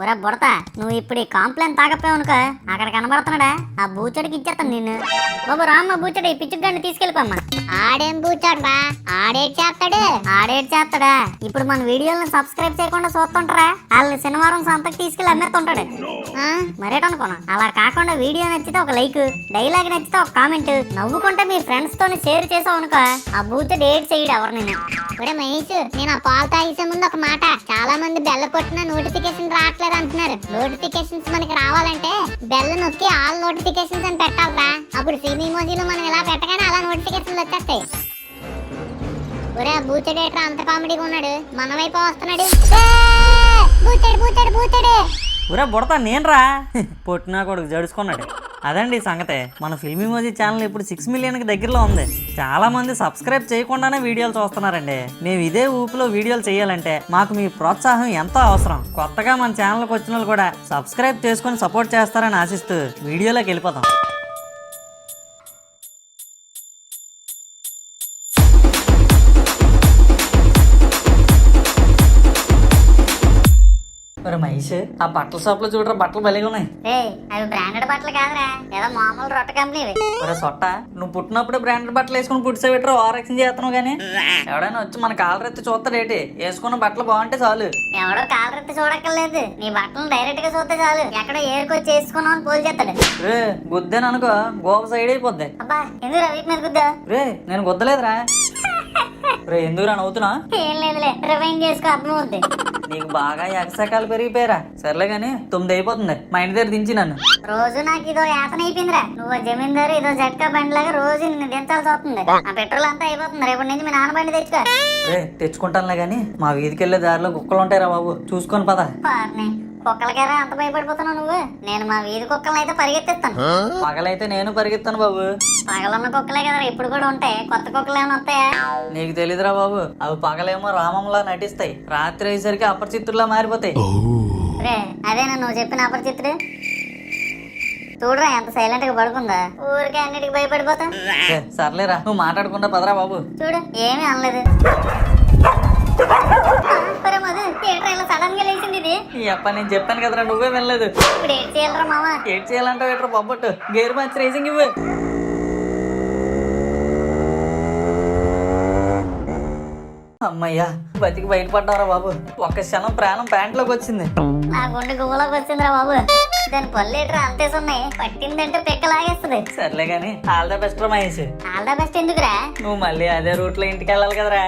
ఒరే బుడతా, నువ్వు ఇప్పుడు ఈ కాంప్లైంట్ తాగపోయావునుక అక్కడ కనబడుతున్నాడా ఆ బూచడికి ఇచ్చేస్తాను నిన్ను. బాబు రామ్మ బూచడి పిచ్చుగడ్డి తీసుకెళ్ళిపోమ్మా. ఆడేం కూర్చోడరా, ఆడేటి చేస్తాడు. ఆడేటి చేస్తాడా? ఇప్పుడు మన వీడియోలను సబ్స్క్రైబ్ చేయకుండా చూస్తుంటారా, వాళ్ళని శనివారం సంతకి తీసుకెళ్ళి అమ్మేస్తుంటాడు. మరేటనుకోను. అలా కాకుండా వీడియో నచ్చితే ఒక లైక్, డైలాగ్ నచ్చితే ఒక కామెంట్, నవ్వుకుంటే మీ ఫ్రెండ్స్ తోని షేర్ చేసావనుకో ఆ బూచడి ఏడ్ చేయడు ఎవరు నేను. ఒరే మహేష్, నేను ఆ పాలు తాగేసే ముందు ఒక మాట. చాలా మంది బెల్ల కొట్టిన నోటిఫికేషన్ రావట్లేదు అంటున్నారు. నోటిఫికేషన్స్ మనకి రావాలంటే బెల్ల నొక్కి ఆల్ నోటిఫికేషన్స్ అని పెట్టాలరా. అప్పుడు సినీ మోజీలో మనం ఇలా పెట్టగానే అలా నోటిఫికేషన్లు వచ్చేస్తాయి. ఒరే బూచడేట్రా అంత కామెడీగా ఉన్నాడు, మన వైపు వస్తున్నాడు. బూచడు బూచడు బూచడు. ఊరే బుడతా నేనరా పొట్టినా కొడుకు జడుచుకున్నాడు. అదండి సంగతే. మన ఫిల్మీ మోజీ ఛానల్ ఇప్పుడు 6 మిలియన్కి దగ్గరలో ఉంది. చాలా మంది సబ్స్క్రైబ్ చేయకుండానే వీడియోలు చూస్తున్నారండి. మేము ఇదే ఊపిలో వీడియోలు చేయాలంటే మాకు మీ ప్రోత్సాహం ఎంతో అవసరం. కొత్తగా మన ఛానల్కి వచ్చిన వాళ్ళు కూడా సబ్స్క్రైబ్ చేసుకొని సపోర్ట్ చేస్తారని ఆశిస్తూ వీడియోలోకి వెళ్ళిపోతాం. మహేష్, ఆ బట్టల షాప్ లో చూడరా బట్టలు భలేగా ఉన్నాయి. అవి బ్రాండెడ్ బట్టలు కాదురా, ఏదో మామూలు రొట్ట కంపెనీ. ఒరే సొట్ట, నువ్వు పుట్టినప్పుడే బ్రాండెడ్ బట్టలు వేసుకుని పుట్టిసేపెట్టరు ఆరక్షణ చేస్తున్నావు. కానీ ఎవడైనా వచ్చి మన కాలర్ ఎత్తి చూస్తాడేటి? వేసుకున్న బట్టలు బాగుంటే చాలు. ఎవడో కాలర్ ఎత్తి చూడక్కర్లేదు, నీ బట్టలు డైరెక్ట్ గా చూస్తే చాలు ఎక్కడో ఏరుకొచ్చి వేసుకున్నావు అని పోల్ చేస్తాడు. రే గుద్దేను అనుకో గోప సైడ్ అయిపోద్ది. అబ్బా ఎందుకు రవి మీద గుద్దా? రే నేను గుద్దలేదురా. రే ఎందుకురా నవ్వుతున్నా? ఏం లేదులే, రివైండ్ చేసుకో అర్థం అవుద్ది. నీకు బాగా ఎగసకాలు పెరిగిపోయారా? సర్లే గానీ 9 అయిపోతుంది, మా ఇంటి దగ్గర దించి నన్ను. రోజు నాకు ఇదో యాతన అయిపోయిందిరా. నువ్వు జమీందారు ఇదో జట్కా బండి లాగా రోజు నిన్ను దించాల్సి వస్తుంది. ఆ పెట్రోల్ అంతా అయిపోతుంది. రేపటి నుంచి మీ నాన్న బండి తెచ్చుకో. రే తెచ్చుకుంటానులే గానీ మా వీధికి వెళ్ళే దారిలో కుక్కలు ఉంటాయిరా బాబు, చూసుకొని పద. కుక్కలకేరా అంత భయపడిపోతున్నావు నువ్వు? నేను మా వీధి కుక్కలను అయితే పరిగెత్తిస్తాను. పగలైతే నేను పరిగెత్తాను బాబు. పగలున్న కుక్కలే కదా ఇప్పుడు కూడా ఉంటాయి, కొత్త కుక్కలు ఏమైనా వస్తాయా? నీకు తెలీదురా బాబు, అవి పగలేమో రామంలా నటిస్తాయి, రాత్రి అయ్యేసరికి అపరిచితుల్లా మారిపోతాయి. రే అదేనా నువ్వు చెప్పిన అపరిచితుడు? చూడరా ఎంత సైలెంట్ గా పడుకుందా, ఊరికే అన్నిటికి భయపడిపోతా. సర్లేరా నువ్వు మాట్లాడకుండా పదరా బాబు. చూడు ఏమీ అనలేదు. సడన్ గా లేచింది ఇది. నేను చెప్పాను కదరా, నువ్వే వెళ్ళలేదు. ఇప్పుడు ఏడ్ చేయాలరా మామ? ఏడ్ చేయాలంటావు ఎట్రా బొబ్బట్టు? గేర్ మ్యాచ్ రేసింగ్ ఇవ్వు. అమ్మయ్యా బతికి బయటపడ్డారా బాబు. ఒక్క క్షణం ప్రాణం ప్యాంట్లోకి వచ్చింది. నా గుండె గువ్వలోకి వచ్చిందిరా బాబు. దాని పళ్ళు ఏట్రా అంతేసి ఉన్నాయి, పట్టిందంటే పెక్క లాగేస్తుంది. సర్లే గాని ఆల్ ద బెస్ట్ రా మహేష్. ఆల్ ద బెస్ట్ ఎందుకురా? నువ్వు మళ్ళీ అదే రూట్ లో ఇంటికి వెళ్ళాలి కదరా.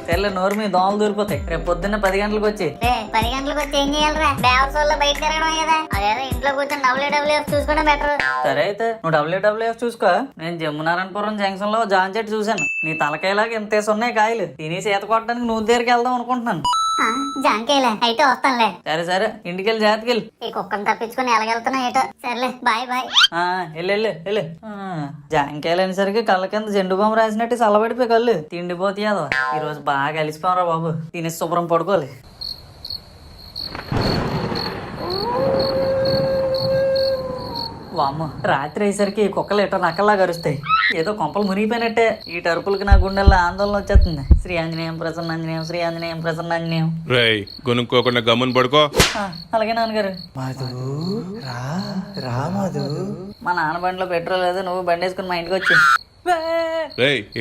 సర్లే నోరు మీద దోమలు దూరిపోతాయి. రేపు పొద్దున్న 10 గంటలకు వచ్చి. 10 గంటలకు వచ్చి ఏం చేయాలరా? బేవర్స్ వల్ల బయట తిరగడం కదా. అదేదో ఇంట్లో కూర్చొని WWF చూసుకోవడం బెటర్. సరే అయితే నువ్వు WWF చూసుకో. నేను జమ్మునారాయణపురం జంక్షన్ లో జాన్ చెట్టు చూశాను. నీ తలకాయలాగా ఎంతేసి ఉన్నాయి కాయలు. తినేసి ఈత కొట్టడానికి నువ్వు దగ్గరికి వెళ్దాం అనుకుంటున్నాను. జాంకేలే అయితే వస్తానులే. సరే సరే ఇంటికెళ్ళి జాగ్రత్తకి వెళ్ళి. ఈ కుక్కను తప్పించుకుని ఎలాగెళ్తున్నా ఏటో. సర్లే బాయ్ బాయ్. వెళ్ళు. జాంకాయలు అనేసరికి కళ్ళ కింద జెండు బాంబు రాసినట్టు చల్లబడిపోయి కళ్ళు తిండిపోతాయదో. ఈ రోజు బాగా కలిసిపోరా బాబు, తినేసి శుభ్రం పడుకోవాలి. వామ్మ రాత్రి అయ్యేసరికి కుక్కలు ఎటో నక్కల్లా కరుస్తాయి. ఏదో కొంపలు మునిగిపోయినట్టే. ఈ టరుపులకి నా గుండెల్లో ఆందోళన వచ్చేస్తుంది. శ్రీ ఆంజనేయం ప్రసన్నాంజనేయం, శ్రీ ఆంజనేయం ప్రసన్నాంజనేయం. కొనుక్కోకుండా గమ్మున పడుకో. అలాగే నాన్నగారు. మా నాన్న బండిలో పెట్రోల్ లేదు, నువ్వు బండి వేసుకుని మా ఇంటికి వచ్చి.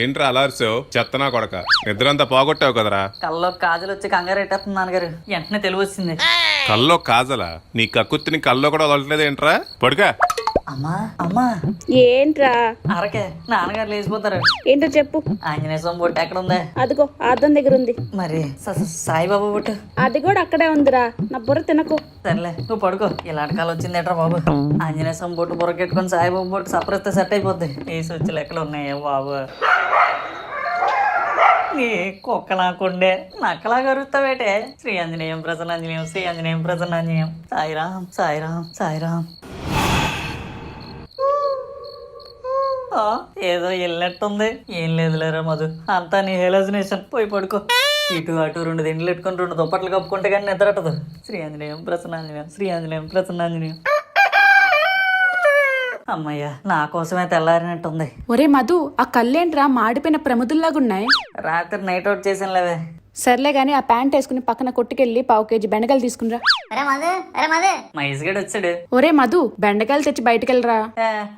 ఏంట్రా అలా అరిసావు? చెత్తనా కొడక, నిద్రంతా పోగొట్టావు కదరా. కల్లో కాజలు వచ్చి కంగారు ఎట్టేస్తుంది నాన్నగారు. వెంటనే తెలివి వచ్చింది. కల్లో కాజలా? నీ కక్కుర్తిని కల్లో కూడా వదలట్లేదు ఏంట్రా? పడుకా. అమ్మా ఏంట్రా? అరకే నాన్నగారు లేచిపోతారు. ఏంటో చెప్పు. ఆంజనేయ స్వామి బొట్టు ఎక్కడ ఉందా? అదిగో అద్దం దగ్గర ఉంది. మరి సాయిబాబా బొట్టు? అది కూడా అక్కడే ఉందిరా, నా బుర్ర తినకు. సర్లే నువ్వు పడుకో. ఇలాంటి వచ్చింది ఏట్రా బాబు. ఆంజనేయ స్వామి బొట్టు బుర్రకెట్టుకుని సాయిబాబా బొట్టు సపరేస్తే సెట్ అయిపోద్ది. ఈ స్విచ్లు ఎక్కడ ఉన్నాయో బాబు. నీ కుక్క నాకుండే నక్కలా కరుస్తావేటే. శ్రీ ఆంజనేయం ప్రసన్నాంజనేయం, శ్రీ ఆంజనేయం ప్రసన్నాంజనేయం. సాయిరాం సాయిరాం సాయిరాం. ఏదో వెళ్ళినట్టుంది. ఏం లేదులేరా మధు, అంతా నీ హెలజినేషన్. పోయి పడుకో. ఇటు అటు 2 దిండ్లు పెట్టుకుని 2 దుప్పట్లు కప్పుకుంటే కానీ నిద్రటదు. శ్రీ ఆంజనేయం ప్రసన్నాంజనేయం, శ్రీ ఆంజనేయం ప్రసన్నాంజనేయం. అమ్మయ్య నా కోసమే తెల్లారినట్టుంది. ఒరే మధు, ఆ కళ్ళేంట్రా మాడిపోయిన ప్రముదుల్లాగున్నాయి. రాత్రి నైట్ అవుట్ చేసానులేవే. సర్లే గాని ఆ ప్యాంట్ వేసుకుని పక్కన కొట్టుకెళ్ళి 1/4 కేజీ బెండకాయలు తీసుకునిరా. అరే మధు, అరే మధు. మహేష్ గడు వచ్చాడు. ఒరే మధు, బెండకాయలు తెచ్చి బయటకు వెళ్ళరా.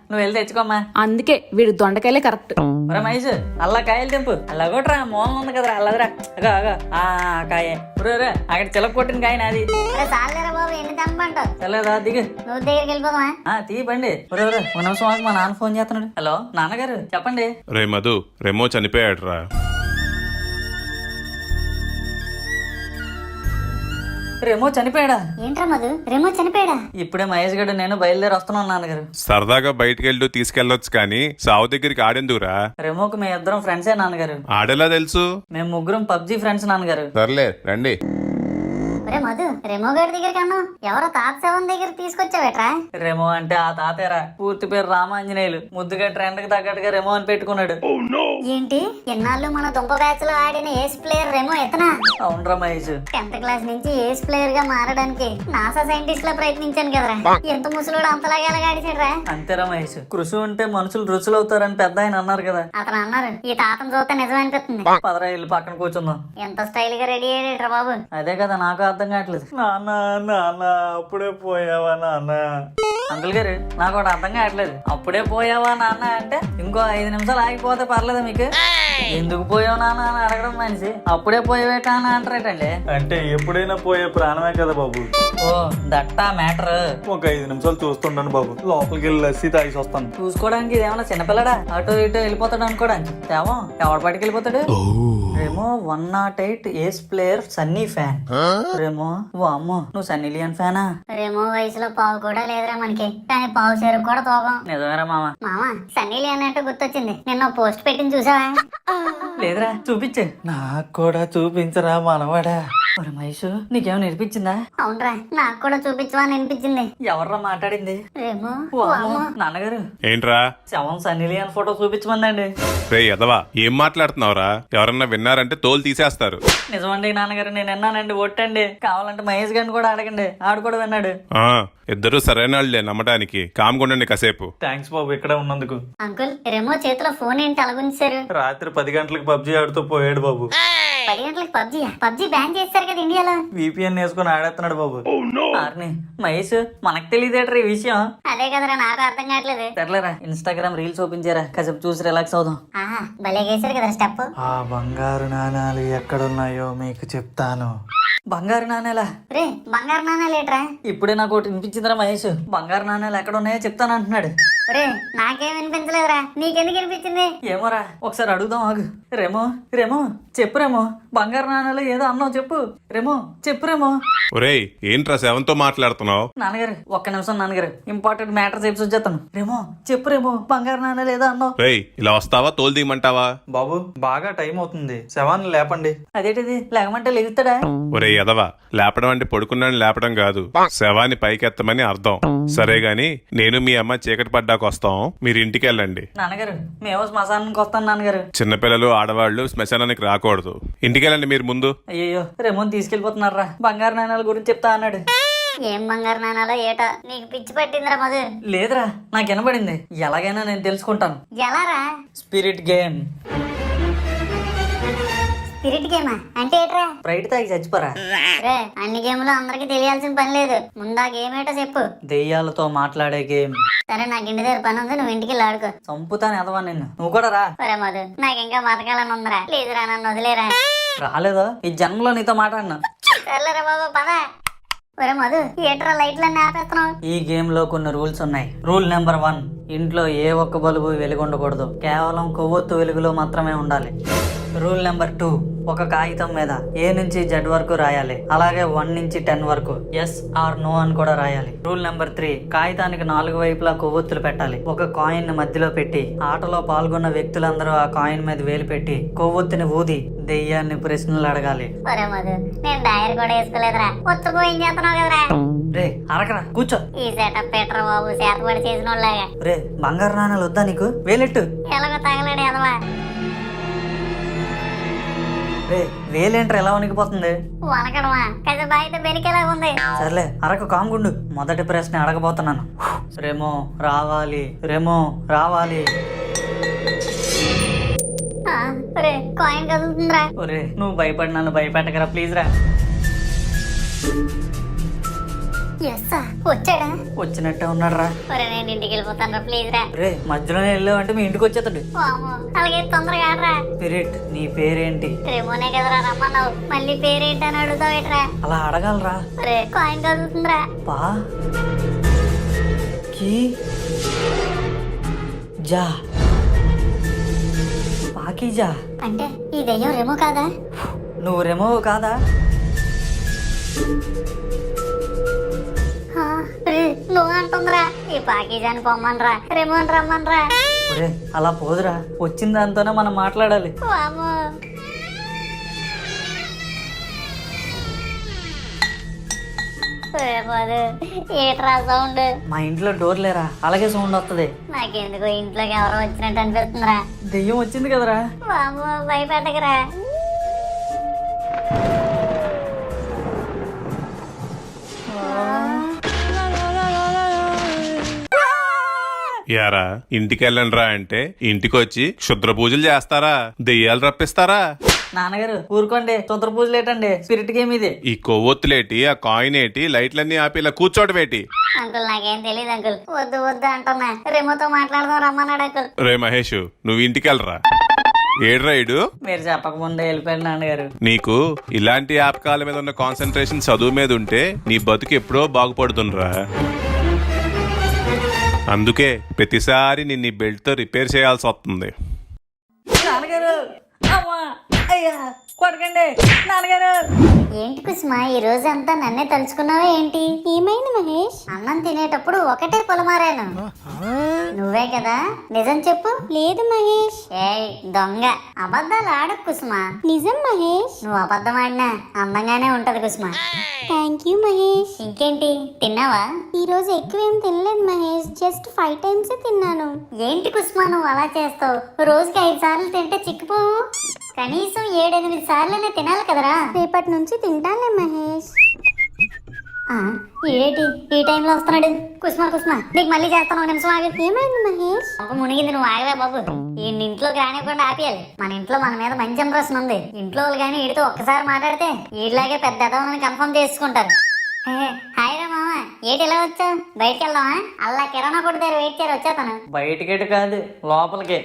నువ్వు వెళ్ళి తెచ్చుకోమ్మా. అందుకే వీడు దొండకాయలే కరెక్ట్. ఒరే మహేష్, అల్లా కాయలు తెంపు. అలా కొట్రా, మూలం ఉంది కదరా, అల్లదిరా. అగో అగో ఆ కాయే. రే అక్కడ చిలక కొట్టిన కాయ నాది. అరే సాలేరా బాబు, ఎన్ని తెమ్మంటావు? తెల్లదా దిగు. నువ్వు దగ్గరికి వెళ్ళిపోదామా? తీయబండి. ఒరే ఒక నిమిషం ఆగు, మా నాన్న ఫోన్ చేస్తున్నాడు. హలో నాన్నగారు చెప్పండి. రే మధు, రెమో చనిపోయాడురా. రెమో చనిపోయాడా? ఏంట్రా మధు, రెమో చనిపోయాడా? ఇప్పుడే మహేష్ గడు నేను బయలుదేరి వస్తున్నాను నాన్నగారు. సరదాగా బయటికెళ్ళు తీసుకెళ్ళొచ్చు కానీ సావు దగ్గరికి ఆడేందుకురా? రెమోకి మేము ఇద్దరం ఫ్రెండ్సే నాన్నగారు. ఆడేలా తెలుసు? మేము ముగ్గురం పబ్జీ ఫ్రెండ్స్ నాన్నగారు. సర్లే రండి. ఒరే మధు, రెమో గారి దగ్గరికి అన్నావు, ఎవరో తాత శవం దగ్గర తీసుకొచ్చావేట్రా? రెమో అంటే ఆ తాతేరా. పూర్తి పేరు రామాంజనేయులు. ముద్దుగా ట్రెండ్ కి తగ్గట్టుగా రెమో అని పెట్టుకున్నాడు. ఏంటి, ఎన్నాళ్ళు మన దుంప బ్యాచ్ లో ఆడిన ఏస్ ప్లేయర్ రెమో ఎత్తనా? అవునరా మహేష్. 10th క్లాస్ నుంచి ఏస్ ప్లేయర్ గా మారడానికి నాసా సైంటిస్ట్ లో ప్రయత్నించాను కదరా. ఎంత ముసలోడు అంతలాగా ఎలాగాడిచాడురా? అంతేరా మహేష్. కృషి ఉంటే మనుషులు రుచులు అవుతారని పెద్ద ఆయన అన్నారు కదా. అతను అన్నారు, ఈ తాతను చూస్తే నిజం అనిపిస్తుంది. పదరా ఇల్లు పక్కన కూర్చుందాం. ఎంత స్టైల్ గా రెడీ అయ్యాడేట్రా బాబు. అదే కదా నాకు అర్థం కావట్లేదు. నాన్న నాన్న అప్పుడే పోయావా నాన్న. అంకుల్ గారు నాకు ఒకటి అర్థం కావట్లేదు. అప్పుడే పోయావా నాన్న అంటే ఇంకో 5 నిమిషాలు ఆగిపోతే పర్లేదు మీకు? ఎందుకు పోయావు నాన్న అని అడగడం మనిషి అప్పుడే పోయేవేటా అని అంటారేటండి. అంటే ఎప్పుడైనా పోయే ప్రాణమే కదా బాబు. ఓ దట్టా మ్యాటర్. ఒక 5 నిమిషాలు చూస్తుండను బాబు, లోపలికి వెళ్ళి లస్సీ తాగేసి వస్తాను. చూసుకోవడానికి ఇదేమన్నా చిన్నపిల్లడా? అటు ఇటు వెళ్ళిపోతాడు అనుకోడానికి. తేమో ఎవడ పట్టుకు వెళ్ళిపోతాడు. రేమో 108 ఏస్ ప్లేయర్ సన్నీ ఫ్యాన్. రేమో అమ్మో నువ్వు సన్నీ లియోన్ ఫ్యానా? రెమో వయసులో పావు కూడా లేదురా మనకి, కానీ పావు చెరుకు కూడా తోగం. నిజమేరా మామ. మామ, సన్నీ లియోన్ అంటే గుర్తొచ్చింది, నిన్న పోస్ట్ పెట్టింది చూసావా? లేదురా చూపించే. నాకు కూడా చూపించరా మనవాడా. మరి మహేష్ నీకేమైనా నేర్పించిందా? అవునరా, నాకు కూడా చూపించవా అని అనిపించింది. ఎవర్రా మాట్లాడింది? రెమో ఓ అమ్మో, నాన్నగారు ఏంట్రా? శవం సన్నీ లియోన్ ఫోటో చూపించమందండి. రే ఎదవా, ఏం మాట్లాడుతున్నావురా? ఎవరన్నా విన్నారంటే తోలు తీసేస్తారు. నిజమండి నాన్నగారు, నేను విన్నానండి. ఒట్టండి. కావాలంటే మహేష్ గారిని కూడా అడగండి, ఆడు కూడా విన్నాడు. ఆ ఇద్దరు సరైన వాళ్ళే నమ్మడానికి. కామ్గుండండి కాసేపు. థ్యాంక్స్ బాబు ఇక్కడే ఉన్నందుకు. అంకుల్, రెమో చేతిలో ఫోన్ ఏంటి అలగుంచారు? రాత్రి 10 గంటలకు పబ్జీ ఆడుతూ పోయాడు బాబు. 10 గంటలకు పబ్జీ బ్యాన్ చేస్తారు కదా ఇండియాలో. విపిఎన్ వేసుకుని ఆడేస్తున్నాడు బాబు. ఆర్ని మహేష్ మనకు తెలియదేట్రా ఈ విషయం. అదే కదరా, నాకు అర్థం కావట్లేదు. సర్లేరా ఇన్స్టాగ్రామ్ రీల్స్ ఓపెన్ చేయరా, కాసేపు చూసి రిలాక్స్ అవుదాం. ఆహా, భలే చేశారు కదా స్టెప్. ఆ బంగారు నాణాలు ఎక్కడున్నాయో మీకు చెప్తాను. బంగారు నాణేలా? రే, బంగారు నాన్న లేట్రా? ఇప్పుడే నాకు ఒకటి వినిపించిందిరా మహేష్. బంగారు నాణేలు ఎక్కడ ఉన్నాయో చెప్తాను అంటున్నాడు. రే, నాకేం వినిపించలేదురా, నీకెందుకు వినిపించింది? ఏమోరా ఒకసారి అడుగుదాం ఆగు. రేమో రేమో చెప్పు రేమో, బంగారు నాణేలు ఏదో అన్నావు చెప్పు. రేమో చెప్పు రేమో. ఒరేయ్ ఏంట్రా శవంతో మాట్లాడుతున్నావు? నాన్నగారు ఒక్క నిమిషం నాన్నగారు, ఇంపార్టెంట్ మ్యాటర్ చెప్పి వచ్చేస్తాను. రేమో చెప్పు రేమో, బంగారు నాణేలు ఏదో అన్నావు. రేయ్ ఇలా వస్తావా తోలు తీయమంటావా? బాబు బాగా టైం అవుతుంది, శవాన్ని లేపండి. అదేంటిది లేకమంటే లెగుతాడా? ఒరే ఎదవా, లేపడం అంటే పడుకున్నాను లేపడం కాదు, శవాన్ని పైకెత్తమని అర్థం. సరే గాని నేను మీ అమ్మ చీకటి పడ్డాక వస్తాం, మీరు ఇంటికి వెళ్ళండి. నాన్నగారు మేము శ్మశానానికి వస్తాను నాన్నగారు. చిన్నపిల్లలు ఆడవాళ్ళు శ్మశానానికి రాకూడదు. ఇంటికి వెళ్ళండి మీరు ముందు. అయ్యో రేమోని తీసుకెళ్లిపోతున్నారా, బంగారు నాణాల గురించి చెప్తా అన్నాడు. ఏం బంగారు నానాలో ఏటా, నీకు పిచ్చి పట్టిందిరా మధు. లేదురా నాకు వినపడింది, ఎలాగైనా నేను తెలుసుకుంటాను. ఎలారా? Spirit game. స్పిరిట్ గేమా అంటే ఏట్రా? రైట్ తాగి చచ్చిపోరా. రే, అన్ని గేమ్లు అందరికి తెలియాల్సిన పని లేదు, ముందా గేమ్ ఏటో చెప్పు. దెయ్యాలతో మాట్లాడే గేమ్. సరే, నాకు ఇంటి దగ్గర పని ఉంది, నువ్వు ఇంటికి వెళ్ళి ఆడుకో. చంపుతాను ఎదవా నిన్ను, నువ్వు కూడా రా. సరే మధు, నాకు ఇంకా బతకాలని ఉందిరా. లేదురా, నన్ను వదిలేరా. రాలేదా ఈ జన్మలో నీతో మాట్లాడినా. సర్లేరా బాబు, పద. ఒరే మధు, ఏట్రా లైట్లన్నీ ఆపేస్తున్నావు? ఈ గేమ్ లో కొన్ని రూల్స్ ఉన్నాయి. రూల్ నెంబర్ 1, ఇంట్లో ఏ ఒక్క బల్బు వెలుగుండకూడదు, కేవలం కొవ్వొత్తు వెలుగులో మాత్రమే ఉండాలి. రూల్ నెంబర్ 2, ఒక కాగితం మీద A నుంచి Z వరకు రాయాలి, అలాగే 1 నుంచి 10 వరకు ఎస్ ఆర్ నో అని కూడా రాయాలి. రూల్ నెంబర్ 3, కాగితానికి 4 వైపులా కొవ్వొత్తులు పెట్టాలి. ఒక కాయిన్ ని మధ్యలో పెట్టి ఆటలో పాల్గొన్న వ్యక్తులందరూ ఆ కాయిన్ మీద వేలు పెట్టి కొవ్వొత్తిని ఊది దెయ్యాన్ని ప్రశ్నలు అడగాలి. ఒరే మధు, నేను డైర్ కూడా వేసుకోలేదురా, వచ్చి చేస్తున్నావు కదరా. రే అరకరా కూర్చో. ఈ సెటప్ పెట్టరా బాబు, చేతపడి చేసిన వాళ్ళగా. రే బంగారు నాణాలు వద్దా నీకు? వేలెట్టు. ఎలాగో తగలేడు ఎదవా. రే వేలేంట్రా ఎలా వణికిపోతుంది? వనకడమా, కాసేపు అయితే బెనికేలా ఉంది. సర్లే అరకు కాంగుండు. మొదటి ప్రశ్న అడగబోతున్నాను. రేమో రావాలి, రేమో రావాలి. ఒరే కాయిన్ కదులుతుందిరా. ఒరే నువ్వు భయపడి నన్ను భయపెట్టకరా ప్లీజ్ రా. ఎస్ వచ్చాడా? వచ్చినట్టే ఉన్నాడు రా. ఒరే నేను ఇంటికి వెళ్ళిపోతాను ప్లీజ్ రా. రే మధ్యలోనే వెళ్ళావు అంటే మీ ఇంటికి వచ్చేస్తాడు. వామ్మో, అలాగే తొందరగా ఆడరా. స్పిరిట్ నీ పేరేంటి? రేమోనే కదరా రమ్మన్నావు, మళ్ళీ పేరేంటని అడుగుతావేట్రా? అలా అడగాలరా. ఒరే కాయిన్ కదులుతుందిరా. పా కి జా పాకి జా. అంటే ఈ దెయ్యం రేమో కాదా? నువ్వు రెమో కాదా? నువ్వు అంటుందిరా. ఈ పాకీజాని పొమ్మనరా, రేమోని రమ్మనరా. ఒరే అలా పోదురా, వచ్చిన దాంతోనే మనం మాట్లాడాలి. వామ్మో. ఏట్రా సౌండ్? మా ఇంట్లో డోర్ లేరా, అలాగే సౌండ్ వస్తుంది. నాకెందుకో ఇంట్లోకి ఎవరో వచ్చినట్టు అనిపిస్తుందిరా. దెయ్యం వచ్చింది కదరా. వామ్మో భయపెట్టకరా. యారా ఇంటికి వెళ్ళండి రా అంటే ఇంటికొచ్చి క్షుద్ర పూజలు చేస్తారా, దెయ్యాలు రప్పిస్తారా? నాన్నగారు ఊరుకోండి, తొందర పూజలు ఏంటండి, స్పిరిట్ గేమ్ ఇది. ఈ కొవ్వొత్తులేటి, ఆ కాయిన్ ఏటి, లైట్లన్నీ ఆపి ఇలా కూర్చోటమేటి? అంకుల్ నాకేం తెలియదు అంకుల్. వద్దు వద్దు అంటున్నా. రేమోతో మాట్లాడదాం రమ్మన్నాడు అంకుల్. రే మహేష్ నువ్వు ఇంటికి వెళ్ళరా. ఏడ్రా ఇడు? మీరు చెప్పకముందే వెళ్ళిపోయారు నాన్నగారు. నీకు ఇలాంటి యాపకాల మీద ఉన్న కాన్సన్ట్రేషన్ చదువు మీద ఉంటే నీ బతుకు ఎప్పుడో బాగుపడుతుండ్రా. అందుకే ప్రతిసారి నిన్ను బెల్ట్ తో రిపేర్ చేయాల్సి వస్తుంది. నాన్నగారు అమ్మా అయ్యా కొడకండి నాన్నగారు. ఏంటి కుసుమ ఈ రోజు అంతా నన్నే తలుచుకున్నావా ఏంటి? ఏమైంది మహేష్? అన్నం తినేటప్పుడు ఒకటే పొలమారాను. నువ్వే కదా, నిజం చెప్పు. లేదు మహేష్. ఏయ్ దొంగ, అబద్ధాలు ఆడకు కుసుమ. నిజం మహేష్. నువ్వు అబద్ధం ఆడినా అందంగానే ఉంటది కుసుమ. Thank you Mahesh. ఇంకేంటి తిన్నావా? ఈ రోజు ఎక్కువేం తినలేదు మహేష్, జస్ట్ 5 times తిన్నాను. ఏంటి కుసుమ నువ్వు అలా చేస్తావు? రోజుకి 5 సార్లు తింటే చిక్కిపోవు. కనీసం 7-8 సార్లనే తినాలి కదరా. రేపటి నుంచి తింటానులే మహేష్. ఏంటి ఈ టైంలో వస్తున్నాడు? కుసుమ కుసుమ నీకు మళ్ళీ చేస్తాను, ఒక నిమిషం ఆగి. ఏమైంది మహేష్? ఒక మునిగింది, నువ్వు ఆగవే బాబు. ఈ ఇంట్లోకి రానివ్వకుండా ఆపేయాలి. మన ఇంట్లో మన మీద మంచి ఇంప్రెషన్ ఉంది. ఇంట్లో వాళ్ళు కానీ వీడితో ఒక్కసారి మాట్లాడితే వీడిలాగే పెద్ద ఎదవని కన్ఫర్మ్ చేసుకుంటారు. హాయ్ రా మామ, ఏంటి ఇలా వచ్చావు? బయటికి వెళ్దామా? అల్లా కిరాణా కొట్టు దగ్గర వెయిట్ చేయరు, వచ్చేస్తాను. బయటికి కాదు లోపలికి.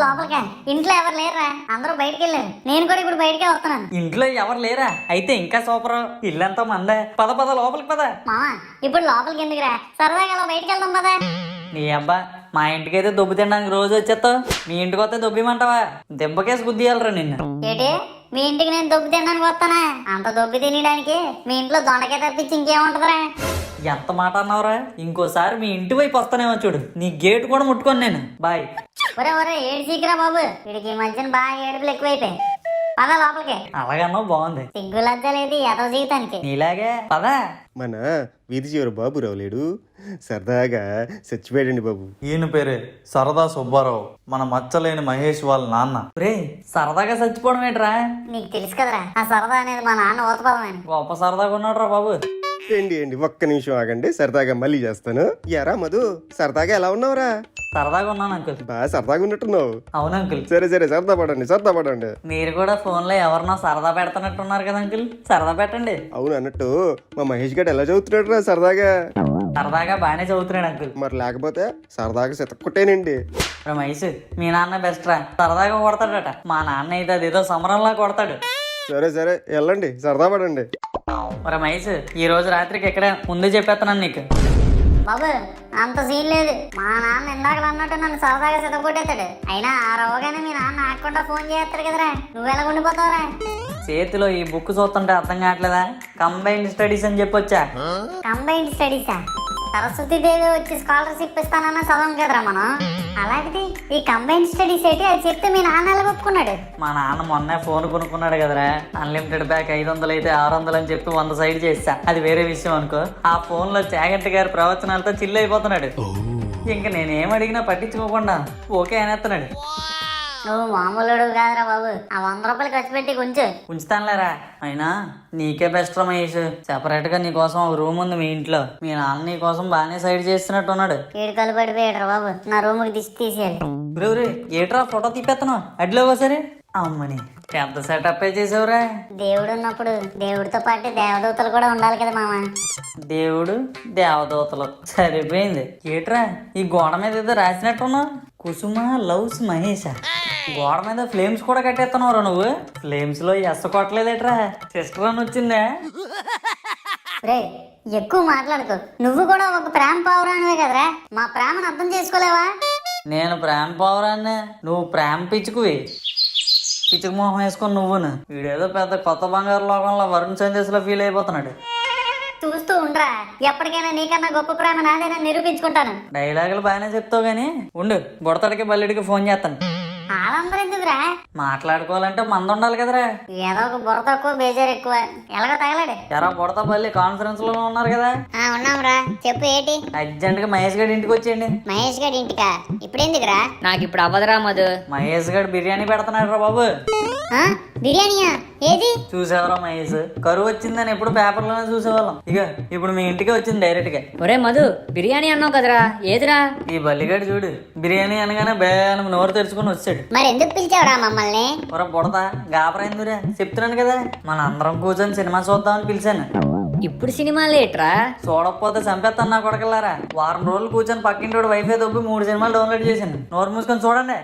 లోపలికా? ఇంట్లో ఎవరు లేరా, అందరూ బయటికి వెళ్ళారు. నేను కూడా ఇప్పుడు బయటికే వస్తున్నాను. ఇంట్లో ఎవరు లేరా? అయితే ఇంకా సూపర్, ఇల్లంతా మందే. పద పద లోపలికి పద. మామ ఇప్పుడు లోపలికి ఎందుకురా, సరదాగా అలా బయటికి వెళ్దాం పదా. నీ అబ్బా మా ఇంటికైతే దొబ్బు తినడానికి రోజు వచ్చేస్తావు, మీ ఇంటికి వస్తే దొబ్బిమంటావా? దెబ్బకేసి గుద్దియాలరా నిన్ను. ఏంటి మీ ఇంటికి నేను దొబ్బి తినడానికి వస్తానా? అంత దొబ్బి తినడానికి మీ ఇంట్లో దొండకే తప్పించి ఇంకేముంటదిరా? ఎంత మాట అన్నావురా? ఇంకోసారి మీ ఇంటి వైపు వస్తానేమో చూడు, నీ గేట్ కూడా ముట్టుకోను నేను. బాయ్. ఒరే ఒరే ఏడు సీకిరా బాబు, వీడికి ఈ మధ్యన బాగా ఏడుపులు ఎక్కువైపోయాయి. పద లోపలికి. అలాగన్నావు బాగుంది. సిగ్గు లజ్జ లేదు ఎదో జీవితానికి. నీలాగే పద. మన వీధి చివరి బాబురావు లేడు, సరదాగా చచ్చిపోయాడండి బాబు. ఈయన పేరే సరదా సుబ్బారావు, మన మచ్చలేని మహేష్ వాళ్ళ నాన్న. రే సరదాగా చచ్చిపోవడం ఏంట్రా? నీకు తెలుసు కదరా ఆ సరదా అనేది మా నాన్న ఊతపదమని. గొప్ప సరదాగా ఉన్నాడు రా బాబు. ఏంటి ఒక్క నిమిషం ఆగండి, సరదాగా మళ్ళీ చేస్తాను. ఎరా మధు, సరదాగా ఎలా ఉన్నావురా? సరదాగా ఉన్నాను అంకుల్. బాగా సరదాగా ఉన్నట్టున్నావు. అవును అంకుల్. సరే సరదా పడండి. మీరు కూడా ఫోన్ లో ఎవరినో సరదా పెడుతున్నట్టున్నారు కదా అంకుల్, సరదా పెట్టండి. అవును అన్నట్టు మా మహేష్ గారు ఎలా చదువుతున్నాడు రా సరదాగా? సరదాగా బాగానే చదువుతున్నాడు అంకుల్. మరి లేకపోతే సరదాగా సితక్కొట్టేనండి. రమేష్ మీ నాన్న బెస్ట్ రా, సరదాగా కొడతాడట. మా నాన్న అయితే అదేదో సమరంలా కొడతాడు. సరే వెళ్ళండి, సరదా పడండి. రమేష్ ఈ రోజు రాత్రికి ఇక్కడే ముందే చెప్పేస్తున్నాను నీకు. బాబు అంత సీన్ లేదు. మా నాన్న ఇందాక అన్నట్టు నన్ను సరదాగా సిద్ధకొట్టేస్తాడు. అయినా ఆ రోగానే మీ నాన్న ఆకుండా ఫోన్ చేస్తాడు కదరా, నువ్వెలా ఉండిపోతావురా? చేతిలో ఈ బుక్ చూస్తుంటే అర్థం కావట్లేదా? కంబైన్డ్ స్టడీస్ అని చెప్పొచ్చా? కంబైన్డ్ స్టడీసా? సరస్వతి దేవి వచ్చి స్కాలర్షిప్ ఇస్తానన్న చదవం కదరా మనం. అలాంటిది ఈ కంబైన్డ్ స్టడీస్ ఏంటి, అది చెప్తే మీ నాన్న ఎలా ఒప్పుకున్నాడు? మా నాన్న మొన్నే ఫోన్ కొనుక్కున్నాడు కదరా, అన్లిమిటెడ్ ప్యాక్ 500 అయితే 600 అని చెప్పి 100 సైడ్ చేసా. అది వేరే విషయం అనుకో. ఆ ఫోన్ లో చాగంటి గారి ప్రవచనాలతో చిల్లు అయిపోతున్నాడు. ఇంకా నేనేం అడిగినా పట్టించుకోకుండా ఓకే అనేస్తున్నాడు. నువ్వు మామూలుడు కాదురా బాబు. ఆ 100 రూపాయలు ఖర్చు పెట్టి ఉంచుతానులేరా. అయినా నీకే బెస్ట్ రా మహేష్, సెపరేట్ గా నీ కోసం ఒక రూమ్ ఉంది మీ ఇంట్లో. మీ నాన్న నీ కోసం బాగానే సైడ్ చేస్తున్నట్టు ఉన్నాడు. ఏడు కలు పడిపోయాడు రా బాబు, నా రూమ్ కి దిష్టి తీసేయాలి. ఏట్రా ఫోటో తీపేస్తున్నావు? అడ్లో ఒకసారి అమ్మని ఎంత సెటప్ చేసావురా. దేవుడు ఉన్నప్పుడు దేవుడితో పాటు దేవదూతలు కూడా ఉండాలి కదా మామ. దేవుడు దేవదూతలు సరిపోయింది. ఏట్రా ఈ గోడ మీద ఏదో రాసినట్టున్నావు, కుసుమ లవ్స్ మహేష. గోడ మీద ఫ్లేమ్స్ కూడా కట్టేస్తున్నావురా నువ్వు. ఫ్లేమ్స్ లో ఎస్స కొట్టలేదేట్రా, సిస్టర్ అని వచ్చిందే. రే ఎక్కువ మాట్లాడుకో, నువ్వు కూడా ఒక ప్రేమ పావురానివే కదరా, మా ప్రేమను అర్థం చేసుకోలేవా? నేను ప్రేమ పౌరాన్ని, నువ్వు ప్రేమ పిచ్చుకువి. పిచ్చుకు మొహం వేసుకొని నువ్వును. వీడేదో పెద్ద కొత్త బంగారు లోకంలో వరుణ్ సందేశ్లో ఫీల్ అయిపోతున్నాడు. చూస్తూ ఉండరా, ఎప్పటికైనా నీకన్నా గొప్ప ప్రేమ నాదేనని నిరూపించుకుంటాను. డైలాగులు బాగానే చెప్తావు గానీ ఉండు, బుడతడికి బల్లిడికి ఫోన్ చేస్తాను. ఆలందరూ ఎందుకురా? మాట్లాడుకోవాలంటే మంద ఉండాలి కదరా. ఏదో ఒక బుర్ర తక్కువ బేజారు ఎక్కువ, ఎలాగో తగలాడు. ఎరా బుడత బల్లి కాన్ఫరెన్స్ లో ఉన్నారు కదా, ఉన్నాంరా, చెప్పు ఏంటి? అర్జెంట్ గా మహేష్ గడి ఇంటికి వచ్చేయండి. మహేష్ గారి ఇంటికా? ఇప్పుడెందుకురా? నాకు ఇప్పుడు అవ్వదురా మధు. మహేష్ గడి బిర్యానీ పెడుతున్నాడు రా బాబు. ఆ? బిర్యానీయా? ఏది? చూసేవరా మహేష్, కరువు వచ్చిందని ఎప్పుడు పేపర్లోనే చూసేవాళ్ళం. ఇక ఇప్పుడు మీ ఇంటికి వచ్చింది డైరెక్ట్ గా. ఒరే మధు, బిర్యానీ అన్నావు కదరా, ఏదిరా? ఈ బల్లిగాడు చూడు, బిర్యానీ అనగానే బేనం నోరు తెరుచుకుని వచ్చాడు. మరి ఎందుకు పిలిచావురా మమ్మల్ని? ఒర బుడత గాబరైందిరా, చెప్తున్నాను కదా, మన అందరం కూర్చొని సినిమా చూద్దామని పిలిచాను. ఇప్పుడు సినిమా లేట్రా? చూడకపోతే చంపేస్తాను నా కొడకల్లారా. వారం రోజులు కూర్చొని పక్కింటి వైఫై దొబ్బి 3 సినిమాలు డౌన్లోడ్ చేశాను. నోరు మూసుకొని చూడండి.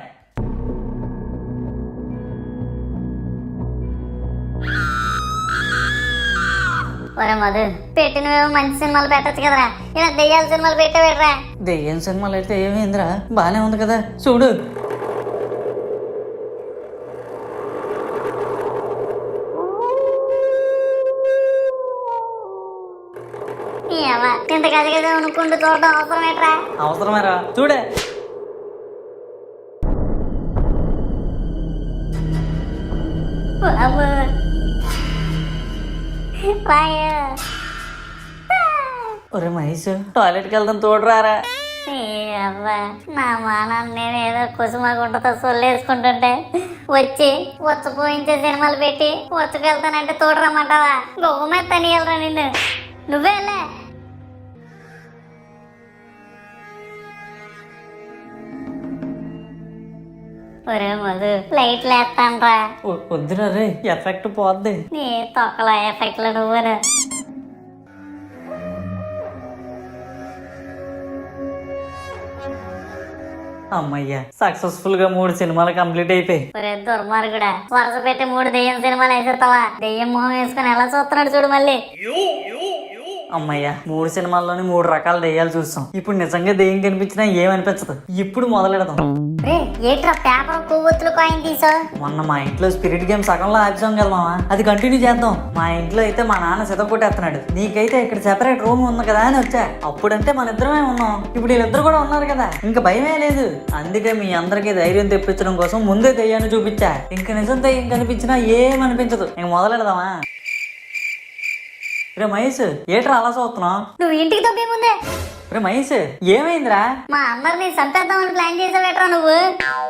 ఒరే మధు, పెట్టినవేమో మంచి సినిమాలు పెట్టచ్చు కదరా, ఇలా దెయ్యాల సినిమాలు పెట్టేవేట్రా? దెయ్యం సినిమాలు అయితే ఏమైందిరా, బానే ఉంది కదా చూడు. ఇంత గదిగదే అనుకుంటూ చూడడం అవసరమేట్రా? అవసరమేరా, చూడే. ఒరే మహేష్, టాయిలెట్కి వెళ్తాను తోడురారా. నా మానాన్ని నేను ఏదో కుసుమగుంటతో సొల్లేసుకుంటుంటే వచ్చి పోయించే సినిమాలు పెట్టి వచ్చుకెళ్తానంటే తోడురమ్మంటావా? గొప్ప మీద తనియలరా నిన్ను. నువ్వేలే. ఒరే మధు, లైట్లు వేస్తానరా. వద్దురా రే, ఎఫెక్ట్ పోద్ది. నీ తొక్కల ఎఫెక్ట్లు నువ్వును. అమ్మయ్యా, సక్సెస్ఫుల్ గా 3 సినిమాలు కంప్లీట్ అయిపోయి. ఒరే దుర్మార్గుడా, వరుస పెట్టి 3 దెయ్యం సినిమాలు వేసేస్తావా? దెయ్యం మొహం వేసుకుని ఎలా చూస్తున్నాడు చూడు మళ్ళీ. అమ్మయ్యా, 3 సినిమాల్లోని 3 రకాల దెయ్యాలు చూస్తాం. ఇప్పుడు నిజంగా దెయ్యం కనిపించినా ఏమనిపించదు. ఇప్పుడు మొదలెడదాం. రే ఏట్రా పేపర్ కొవ్వొత్తులు కాయిన్ తీసా? మొన్న మా ఇంట్లో స్పిరిట్ గేమ్ సగంలో ఆపిసాం కదా మామ, అది కంటిన్యూ చేద్దాం. మా ఇంట్లో అయితే మా నాన్న సిద్ధం కొట్టేస్తున్నాడు. నీకైతే ఇక్కడ సెపరేట్ రూమ్ ఉంది కదా అని వచ్చా. అప్పుడంటే మన ఇద్దరమే ఉన్నాం, ఇప్పుడు వీళ్ళిద్దరు కూడా ఉన్నారు కదా, ఇంకా భయమే లేదు. అందుకే మీ అందరికీ ధైర్యం తెప్పించడం కోసం ముందే దెయ్యాన్ని చూపించా. ఇంకా నిజం దెయ్యం కనిపించినా ఏమనిపించదు. ఇంక మొదలెడదామా? రే మహేష్, ఏట్రా అలా చూస్తున్నావు? నువ్వు ఇంటికి తప్పే ముందే. రే మహేష్, ఏమైందిరా? మా అందరినీ చంపేద్దామని ప్లాన్ చేసావేట్రా నువ్వు?